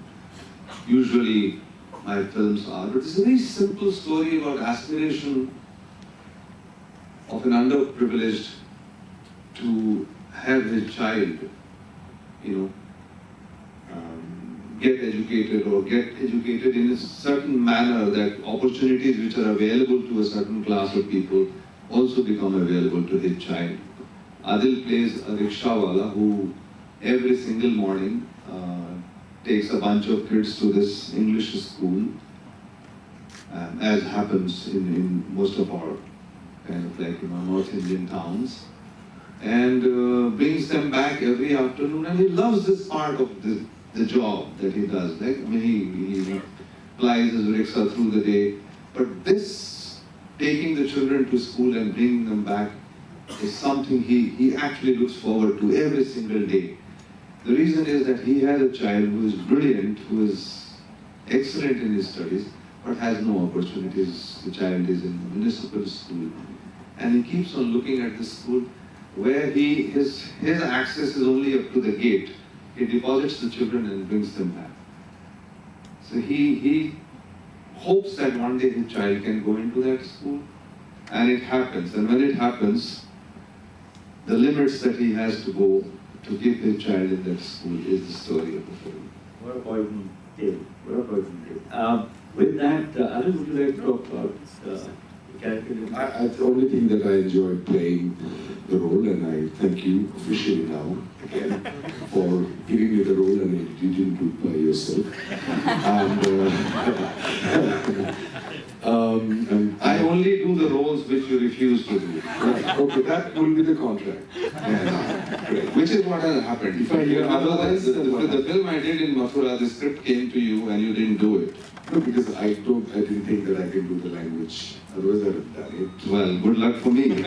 usually my films are. But it's a very simple story about aspiration of an underprivileged to have his child, get educated or get educated in a certain manner, that opportunities which are available to a certain class of people also become available to his child. Adil plays a rickshawala who every single morning takes a bunch of kids to this English school, as happens in most of our kind of like North Indian towns, and brings them back every afternoon, and he loves this part of the job that he does. Like, he plies his rickshaw through the day, but this taking the children to school and bringing them back is something he actually looks forward to every single day. The reason is that he has a child who is brilliant, who is excellent in his studies, but has no opportunities. The child is in a municipal school, and he keeps on looking at the school where his access is only up to the gate. He deposits the children and brings them back. So he hopes that one day his child can go into that school, and it happens. And when it happens, the limits that he has to go to keep his child in that school is the story of the film. What a poignant tale. What a poignant tale. With that, Adil, would you like to talk about the character? The only thing that I enjoyed playing the role, and I thank you officially now again for giving me the role, and you didn't do it by yourself. And I only do the roles which you refuse to do. right, okay, that will be the contract. Yes. Great. Which is what has happened. If I hear otherwise, the then what film I did in Mathura, the script came to you and you didn't do it. No, because I didn't think that I can do the language. Otherwise, I would have done it. Well, good luck for me.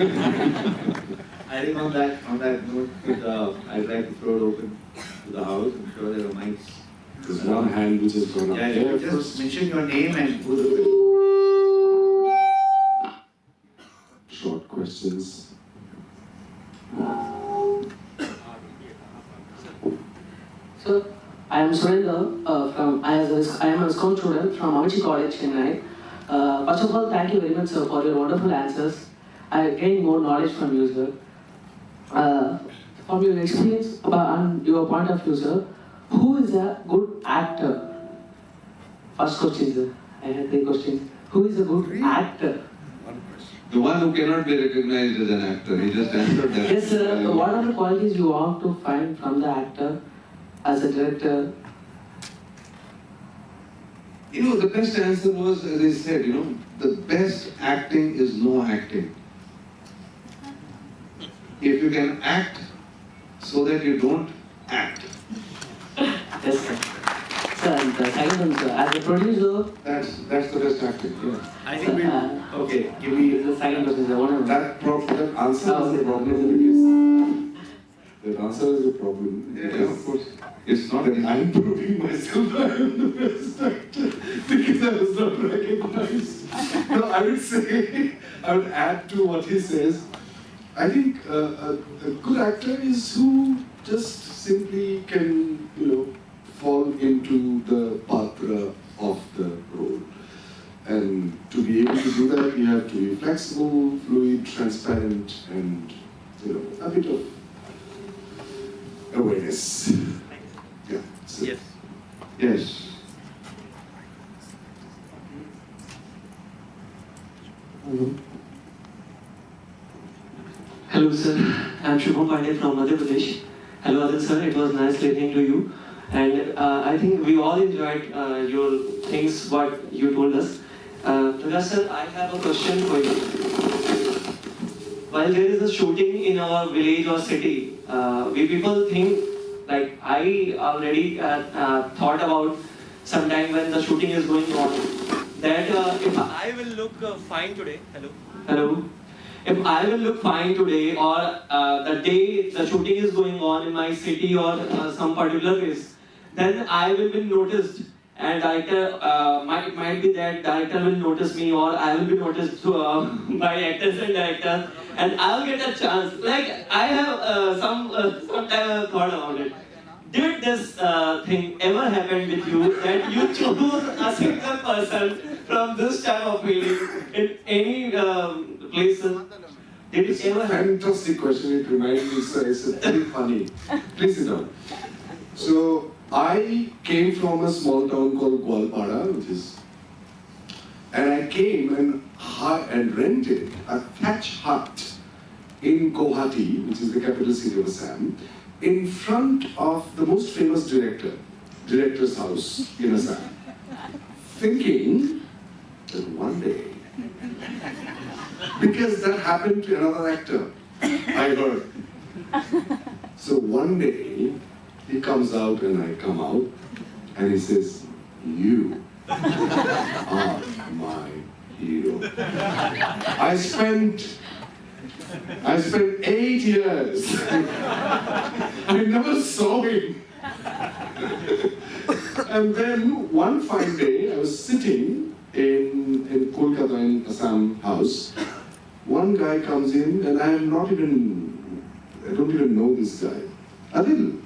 I think on that note, I'd like to throw it open to the house. I'm sure there are mics. There's one hand which has gone up Yeah, there you just first. mention your name and who the film. Short questions. So, I am Surendra I am a school student from Amici College, Chennai. First of all, thank you very much, sir, for your wonderful answers. I gained more knowledge from you, sir. From your experience and your point of view, sir, who is a good actor? First question, sir. I had 3 questions. Who is a good actor? The one who cannot be recognized as an actor. He just answered that. Yes, sir. What are the qualities you want to find from the actor as a director? The best answer was, as I said, the best acting is no acting. If you can act so that you don't act. Yes, sir. Sir, and the second one, sir, as a producer, That's the best acting. Yeah. I think we. Okay, give the me. second one is the one. That answer is the problem because that answer is the problem. Yeah, of course. It's not That I'm proving myself I am the best actor because I was not recognized. No, I would add to what he says. I think a good actor is who just simply can, fall into the patra of the role. And to be able to do that, you have to be flexible, fluid, transparent, and a bit of awareness. Yeah. So. Yes. Yes. Hello, sir. I'm Shubham Pandey from Madhya Pradesh. Hello, Adil sir. It was nice listening to you. And I think we all enjoyed your things, what you told us. Prakash sir, I have a question for you. While there is a shooting in our village or city, we people think, like I already thought about sometime when the shooting is going on, that if I will look fine today, hello, if I will look fine today or the day the shooting is going on in my city or some particular place, then I will be noticed and director might be that director will notice me or I will be noticed by actors and directors and I'll get a chance. Like I have sometime thought about it. Did this thing ever happen with you that you chose a single person from this type of feeling in any place? Did it ever happen? Fantastic question. It reminds me, sir. It's very funny. Please sit down. So I came from a small town called Gwalpara, and I came and rented a thatch hut in Guwahati, which is the capital city of Assam, in front of the most famous director's house in Assam, thinking that one day, because that happened to another actor, I heard. So one day, he comes out and I come out, and he says, "You are my hero." I spent 8 years. I never saw him. And then one fine day, I was sitting in Kolkata in Assam house. One guy comes in, and I don't even know this guy. "Adil,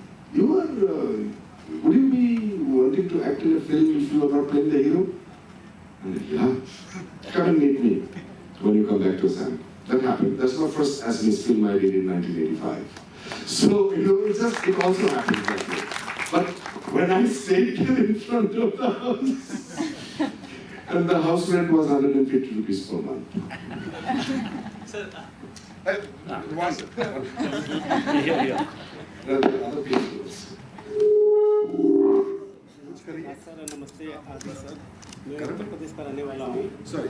would you be wanting to act in a film if you are not playing the hero?" I'm like, "Yeah, come and meet me when you come back to Assam." That happened. That's my first Assamese film I did in 1985. So, it also happened that way. But when I stayed in front of the house, and the house rent was 150 rupees per month. Sir, Other people. Sir नमस्ते Adil sir, मैं उत्तर प्रदेश का रहने वाला हूँ। Sorry,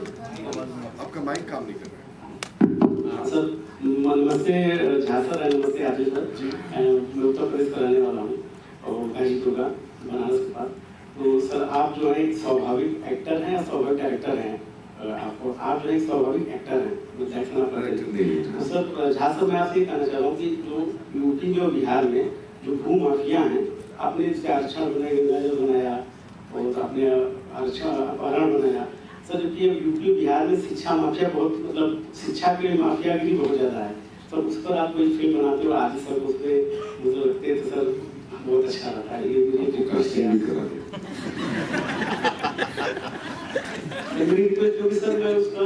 आपका mic काम नहीं कर रहा है। सर नमस्ते झा सर, नमस्ते आदिल सर जी, मैं उत्तर प्रदेश का रहने वाला हूँ और गाजीपुर का, बनारस के पास। तो सर आप जो है एक स्वाभाविक एक्टर हैं या स्वाभाविक डायरेक्टर हैं? आप जो है एक स्वाभाविक एक्टर हैं, देखना पड़ेगा। सर झा सर, मैं आपसे कहना चाह रहा हूँ कि जो यूपी जो बिहार में जो भू माफिया हैं, आपने इसके आरक्षण बनाया और आपने आरक्षण अपहरण बनाया सर, जबकि यूपी बिहार में शिक्षा माफिया बहुत, मतलब शिक्षा के माफियागिरी बहुत ज़्यादा है सर। उस पर आप कोई फिल्म बनाते हो आदि सर, उस पर मुझे लगते तो सर बहुत अच्छा रहता है। ये मेरी रिक्वेस्ट है, मेरी रिक्वेस्ट होगी सर, मैं उसका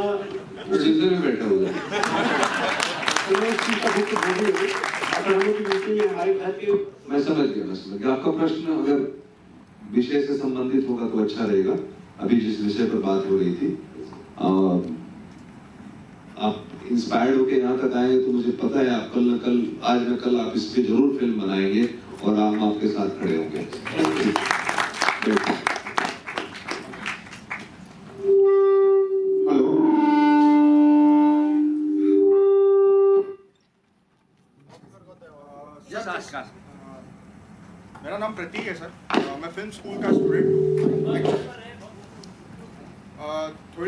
में बैठा हुआ है। मैं समझ गया। आपका प्रश्न अगर विषय से संबंधित होगा तो अच्छा रहेगा। अभी जिस विषय पर बात हो रही थी, आप इंस्पायर्ड होके यहाँ तक आए तो मुझे पता है आप कल न कल, आज न कल आप इस पे जरूर फिल्म बनाएंगे और हम आपके साथ खड़े होंगे। मेरा नाम प्रतीक है सर, मैं फिल्म स्कूल का स्टूडेंट हूँ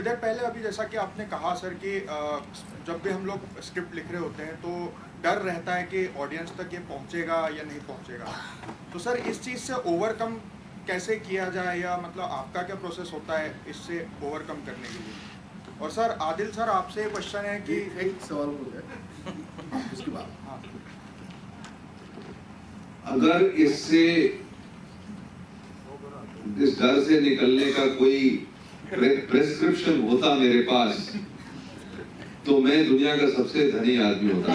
दैट पहले अभी जैसा कि आपने कहा सर कि जब भी हम लोग स्क्रिप्ट लिख रहे होते हैं तो डर रहता है कि ऑडियंस तक ये पहुंचेगा या नहीं पहुंचेगा, तो सर इस चीज़ से ओवरकम कैसे किया जाए, या मतलब आपका क्या प्रोसेस होता है इससे ओवरकम करने के लिए? और सर आदिल सर आपसे क्वेश्चन है कि एक सवाल हो गया उसके बाद। हाँ, अगर इससे इस डर से निकलने का कोई प्रेस्क्रिप्शन होता मेरे पास तो मैं दुनिया का सबसे धनी आदमी होता,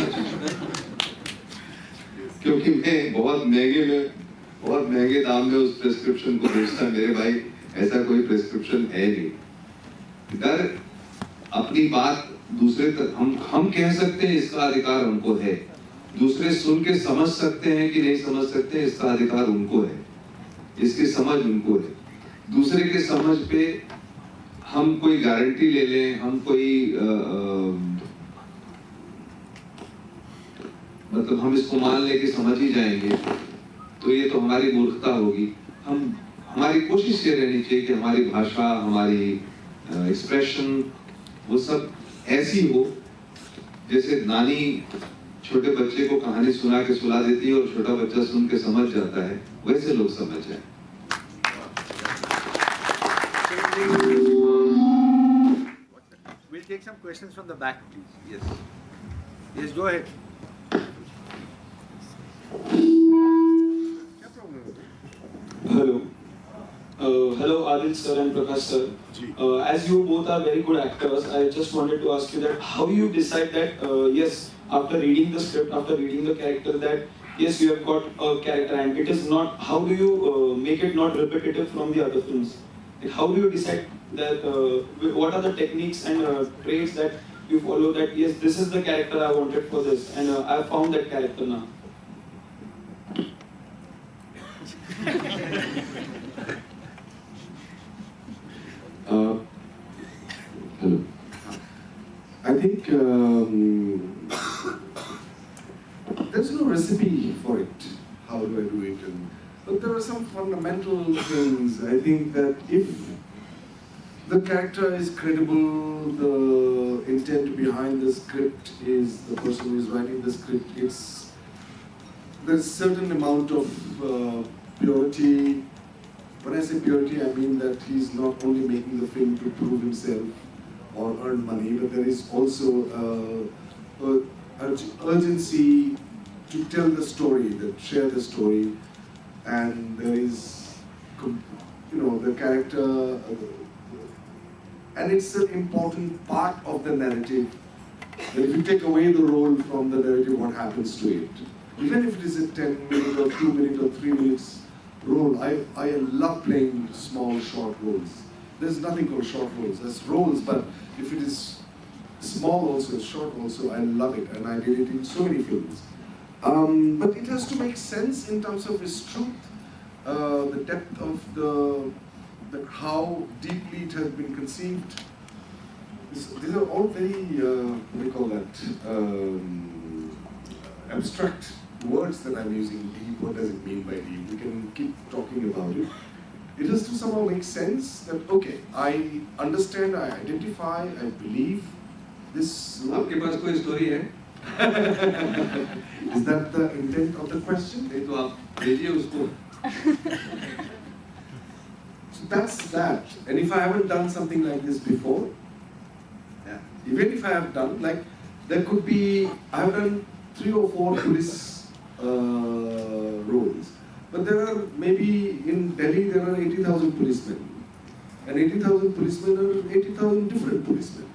क्योंकि मैं बहुत महंगे दाम में उस प्रेस्क्रिप्शन को बेचता। मेरे भाई ऐसा कोई प्रेस्क्रिप्शन है नहीं। डर अपनी बात दूसरे तक हम कह सकते हैं, इसका अधिकार हमको है। दूसरे सुन के समझ सकते हैं कि नहीं समझ सकते हैं, इसका अधिकार उनको है, इसकी समझ उनको है। दूसरे के समझ पे हम कोई गारंटी ले लें, हम कोई मतलब हम इसको मान ले कि समझ ही जाएंगे, तो ये तो हमारी मूर्खता होगी। हमारी कोशिश ये रहनी चाहिए कि हमारी भाषा, हमारी एक्सप्रेशन वो सब ऐसी हो जैसे नानी छोटे बच्चे को कहानी सुना के सुला देती है और छोटा बच्चा सुन के समझ जाता है, वैसे लोग समझ जाए। We'll take some questions from the back, please. Yes. Yes, go ahead. Hello. Hello Adil sir and Prakash sir. As you both are very good actors, I just wanted to ask you that how you decide that yes, after reading the script, after reading the character, that yes, you have got a character and it is not, how do you make it not repetitive from the other films? Like, how do you decide that, what are the techniques and traits that you follow that yes, this is the character I wanted for this and I found that character now? Hello. I think there's no recipe for it. How do I do it? But there are some fundamental things. I think that if the character is credible, the intent behind the script is the person who is writing the script. There's a certain amount of purity. When I say purity, I mean that he's not only making the film to prove himself or earn money, but there is also urgency to tell the story, that share the story, and there is, the character, and it's an important part of the narrative. That if you take away the role from the narrative, what happens to it? Even if it is a 10-minute or 2-minute or 3 minutes role, I love playing small, short roles. There's nothing called short roles. There's roles, but if it is small also, short also, I love it, and I did it in so many films. But it has to make sense in terms of its truth, the depth of how deeply it has been conceived. These are all very, what do you call that, abstract words that I'm using. Deep, what does it mean by deep? We can keep talking about it. It has to somehow make sense that, okay, I understand, I identify, I believe this. आपके पास कोई story है? Is that the intent of the question? नहीं तो आप भेजिए उसको। So that's that. And if I haven't done something like this before, even if I have done, like, there could be, I have done 3 or 4 police roles. But there are, maybe in Delhi, there are 80,000 policemen. And 80,000 policemen are 80,000 different policemen.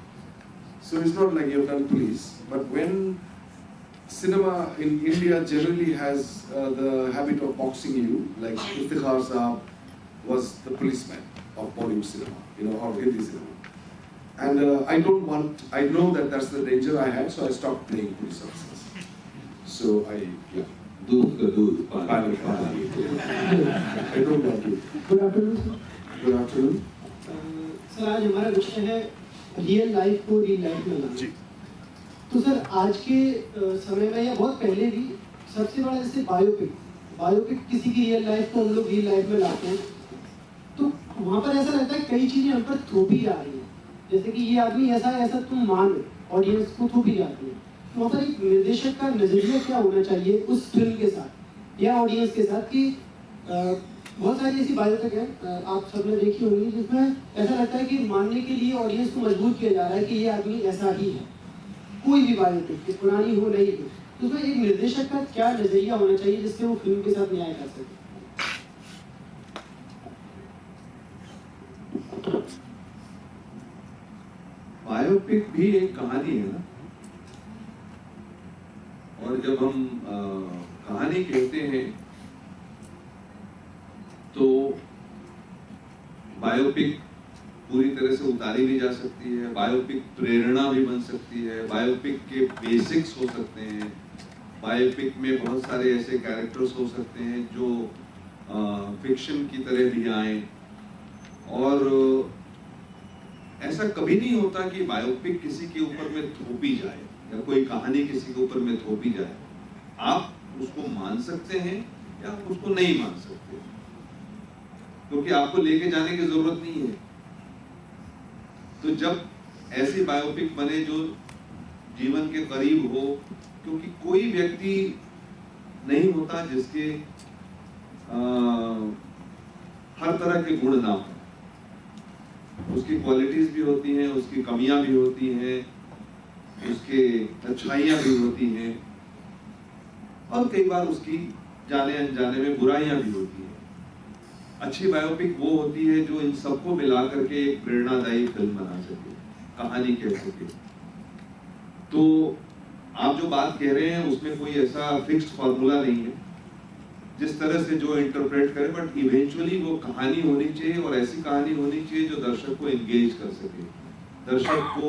So it's not like you've done police. But when cinema in India generally has the habit of boxing you, like Iftikhar Saab was the policeman of Bollywood cinema, or Hindi cinema. And I know that that's the danger I had, so I stopped playing police officers. So दूध का दूध, पानी का पानी. I don't want to. Good afternoon. Good afternoon. Sir आज हमारा विषय है रियल लाइफ को रियल लाइफ में लाना। तो सर आज के समय में या बहुत पहले भी सबसे बड़ा जैसे बायोपिक किसी की रियल लाइफ को हम लोग रियल लाइफ में लाते हैं, तो वहाँ पर ऐसा लगता है कई चीज़ें हम पर थोपी जा रही हैं। जैसे कि ये आदमी ऐसा है ऐसा तुम मान ऑडियंस को थोपी जाती है, तो वहाँ पर एक निर्देशक का नजरिया क्या होना चाहिए उस फिल्म के साथ या ऑडियंस के साथ कि बहुत सारी ऐसी बायोपिक है आप सबने देखी होंगी जिसमें ऐसा लगता है कि मानने के लिए ऑडियंस को मजबूर किया जा रहा है कि ये आदमी ऐसा ही है, कोई भी बायोपिक पुरानी हो नहीं हो, तो उसमें एक निर्देशक का क्या नजरिया होना चाहिए जिससे वो फिल्म के साथ न्याय कर सके। बायोपिक भी एक कहानी है ना, और जब हम कहानी कहते हैं तो बायोपिक पूरी तरह से उतारी भी जा सकती है, बायोपिक प्रेरणा भी बन सकती है, बायोपिक के बेसिक्स हो सकते हैं, बायोपिक में बहुत सारे ऐसे कैरेक्टर्स हो सकते हैं जो फिक्शन की तरह भी आए। और ऐसा कभी नहीं होता कि बायोपिक किसी के ऊपर में थोपी जाए या कोई कहानी किसी के ऊपर में थोपी जाए। आप उसको मान सकते हैं या आप उसको नहीं मान सकते, क्योंकि आपको लेके जाने की जरूरत नहीं है। तो जब ऐसी बायोपिक बने जो जीवन के करीब हो, क्योंकि कोई व्यक्ति नहीं होता जिसके हर तरह के गुण ना हो, उसकी क्वालिटीज भी होती हैं, उसकी कमियां भी होती हैं, उसके अच्छाइयां भी होती हैं, और कई बार उसकी जाने अनजाने में बुराइयां भी होती हैं। अच्छी बायोपिक वो होती है जो इन सबको मिला करके एक प्रेरणादायी फिल्म बना सके, कहानी कह सके। तो आप जो बात कह रहे हैं उसमें कोई ऐसा फिक्स्ड फॉर्मूला नहीं है, जिस तरह से जो इंटरप्रेट करे, बट इवेंचुअली वो कहानी होनी चाहिए, और ऐसी कहानी होनी चाहिए जो दर्शक को एंगेज कर सके, दर्शक को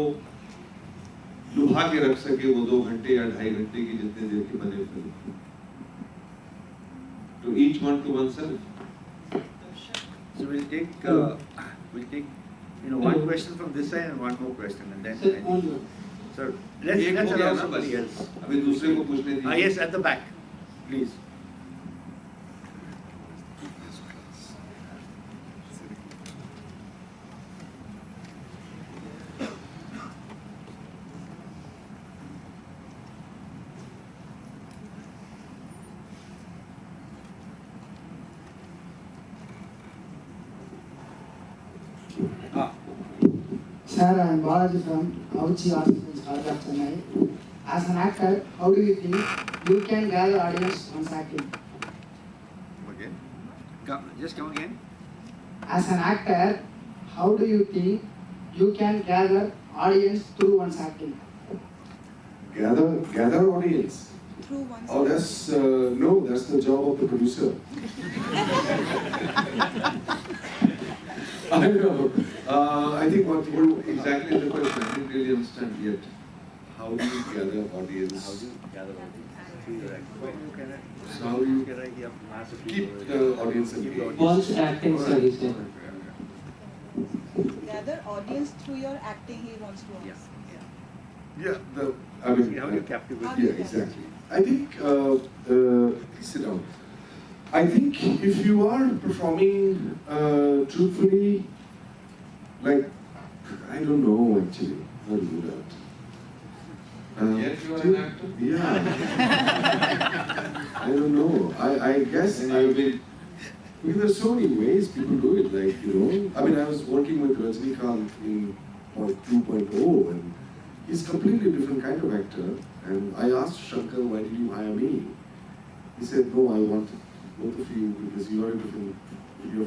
लुभा के रख सके वो 2 घंटे या 2.5 घंटे की जितने देर की बने फिल्म। तो each one two one self. So we'll take one question from this side and one more question, and then sir, let's allow somebody else. अभी दूसरे को पूछने दीजिए। Yes, at the back, please. Sir, I am Balaji from IFFI College of Chennai. As an actor, how do you think you can gather audience on acting? Again? Just come again. As an actor, how do you think you can gather audience through one's acting? Gather audience. Through one's Oh, that's no, that's the job of the producer. I know. I think what exactly the question, I didn't really understand yet. How do you gather audience? How do you gather audience? So how do you keep the audience engaged? Once acting, sir, he said. gather audience through your acting, he wants to ask. Yeah, How do you captivate? Yeah, exactly. I think, sit down. I think if you are performing truthfully, like, I don't know actually how to do that. Yes, you are an actor? Yeah. I don't know. I guess I will. Because there's so many ways people do it, like, you know. I mean, I was working with Rajnikant in 2.0, and he's a completely different kind of actor. And I asked Shankar, why did you hire me? He said, no, I wanted both of you because you're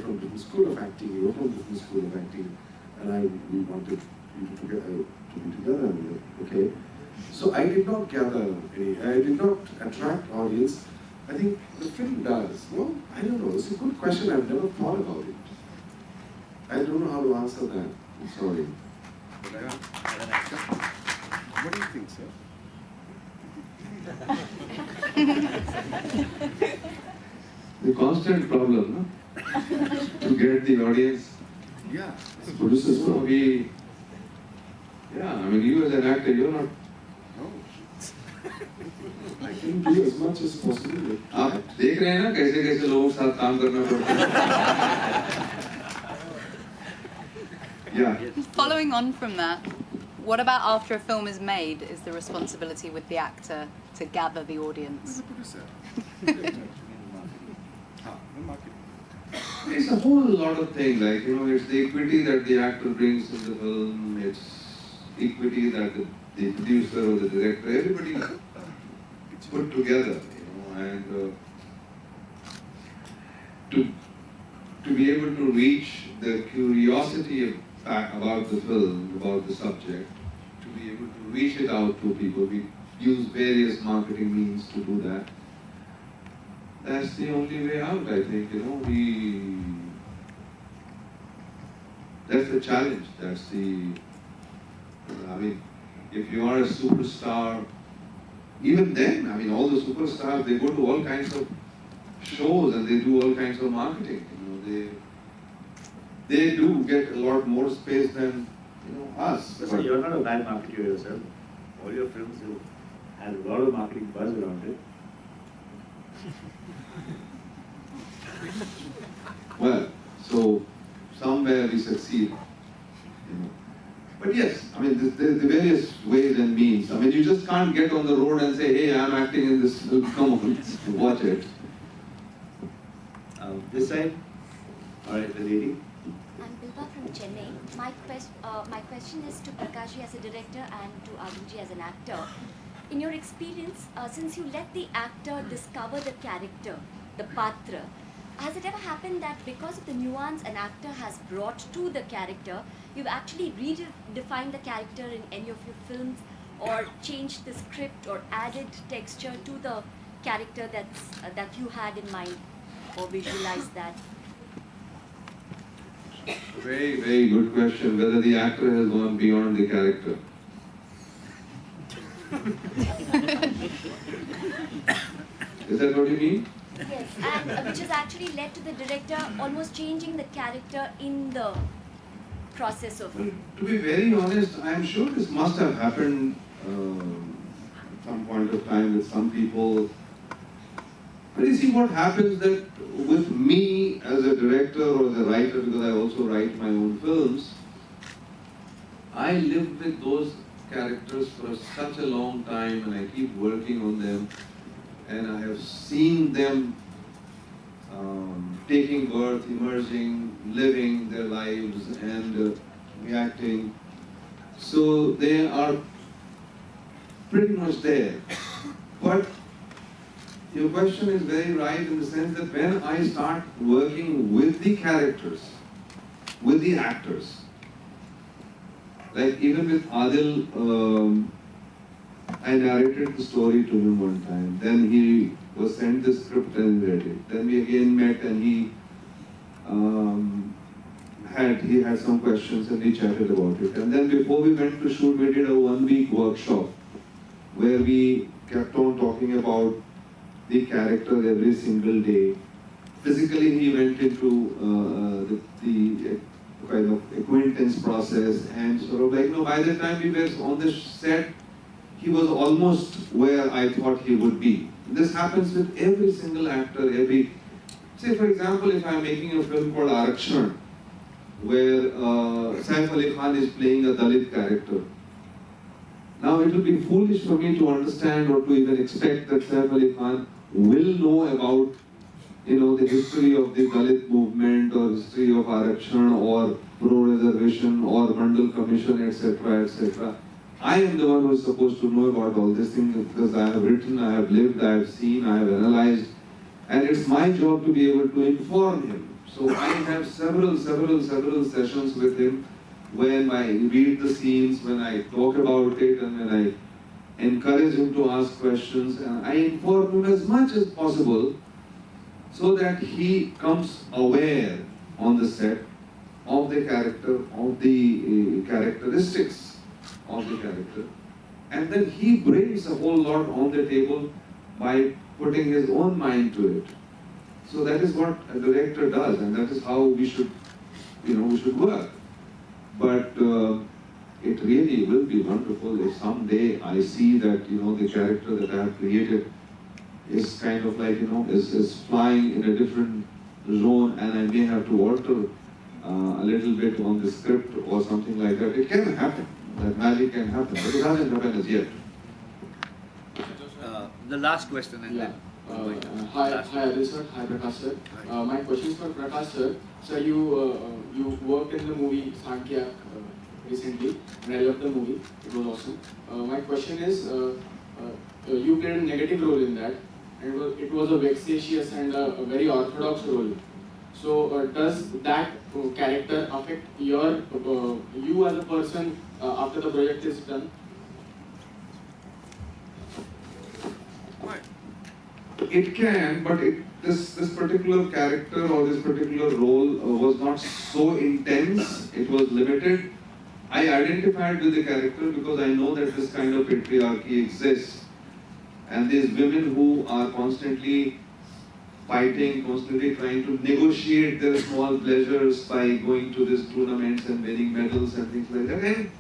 from different school of acting, you're from different school of acting, and we wanted you to be together. Okay. So I did not gather I did not attract audience. I think the film does. Well, I don't know. It's a good question. I've never thought about it. I don't know how to answer that. I'm sorry. What do you think, sir? The constant problem, no? To get the audience. Yeah. Producers So we, yeah, I mean, you as an actor, you're not. No. I can do as much as possible. आप देख रहे हैं ना कैसे कैसे लोगों के साथ काम करना पड़ता है। Yeah. Following on from that, what about after a film is made? Is the responsibility with the actor to gather the audience? It's a whole lot of things, like, it's the equity that the actor brings in the film, it's equity that the producer or the director, everybody put together, and to be able to reach the curiosity about the film, about the subject, to be able to reach it out to people. We use various marketing means to do that. That's the only way out, I think, that's the challenge, that's the, if you are a superstar, even then, all the superstars, they go to all kinds of shows and they do all kinds of marketing, they do get a lot more space than, us. But you're not a bad marketer yourself. All your films have a lot of marketing buzz around it. Well, so somewhere we succeed. But yes, the various ways and means. You just can't get on the road and say, hey, I'm acting in this film, come on, watch it. This side? All right, the lady. I'm Bilba from Chennai. My question is to Prakash Ji as a director and to Adil Ji as an actor. In your experience, since you let the actor discover the character, the patra, has it ever happened that because of the nuance an actor has brought to the character, you've actually redefined the character in any of your films, or changed the script or added texture to the character that you had in mind, or visualized that? Very, very good question, whether the actor has gone beyond the character. Is that what you mean? Yes, and which has actually led to the director almost changing the character in the process of... Well, to be very honest, I am sure this must have happened at some point of time with some people. But you see, what happens that with me as a director or as a writer, because I also write my own films, I live with those characters for such a long time and I keep working on them, and I have seen them taking birth, emerging, living their lives and reacting. So they are pretty much there. But your question is very right in the sense that when I start working with the characters, with the actors, like even with Adil, I narrated the story to him one time. Then he was sent the script and read it. Then we again met and he had some questions and we chatted about it. And then before we went to shoot, we did a 1-week workshop where we kept on talking about the character every single day. Physically, he went into the kind of acquaintance process, and sort of like, by the time we were on the set, he was almost where I thought he would be. This happens with every single actor, say for example, if I'm making a film called Arakshan, where Saif Ali Khan is playing a Dalit character. Now it will be foolish for me to understand or to even expect that Saif Ali Khan will know about the history of the Dalit movement or history of Arakshan or pro-reservation or Mandal Commission, etc., etc. I am the one who is supposed to know about all these things because I have written, I have lived, I have seen, I have analyzed, and it's my job to be able to inform him. So I have several sessions with him when I read the scenes, when I talk about it, and when I encourage him to ask questions, and I inform him as much as possible so that he comes aware on the set of the character, of the characteristics of the character, and then he brings a whole lot on the table by putting his own mind to it. So that is what a director does, and that is how we should, we should work. But it really will be wonderful if someday I see that, the character that I have created is kind of like, is flying in a different zone, and I may have to alter a little bit on the script or something like that, it can happen. That magic can happen, but it hasn't happened as yet. The last question and then. Hi Adil sir, hi Prakash sir. My question is for Prakash sir. Sir, you worked in the movie Sankhya recently, and I loved the movie. It was awesome. My question is, you played a negative role in that, and it was a vexatious and a very orthodox role. So, does that character affect your you as a person after the project is done? It can, but this particular character or this particular role was not so intense. It was limited. I identified with the character because I know that this kind of patriarchy exists, and these women who are constantly fighting, constantly trying to negotiate their small pleasures by going to these tournaments and winning medals and things like that, and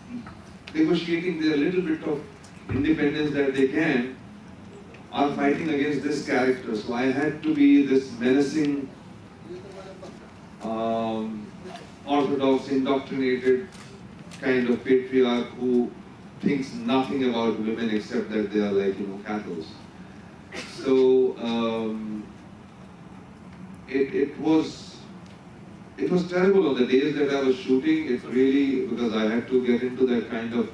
negotiating their little bit of independence that they can, are fighting against this character. So I had to be this menacing, orthodox, indoctrinated kind of patriarch who thinks nothing about women except that they are like, cattle. So it was terrible on the days that I was shooting. It really, because I had to get into that kind of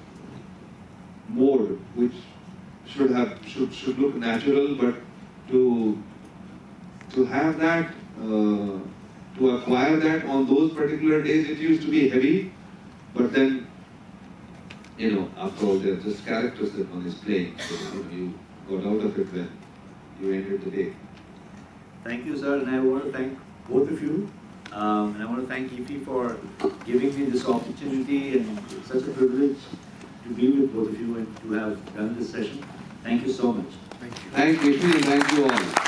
mode, which should look natural, but to have that, to acquire that on those particular days, it used to be heavy. But then, after all, they're just characters that one is playing. So you got out of it when you ended the day. Thank you, sir, and I want to thank both of you. And I want to thank IFFI for giving me this opportunity, and it's such a privilege to be with both of you and to have done this session. Thank you so much. Thank you. Thank you, and thank you all.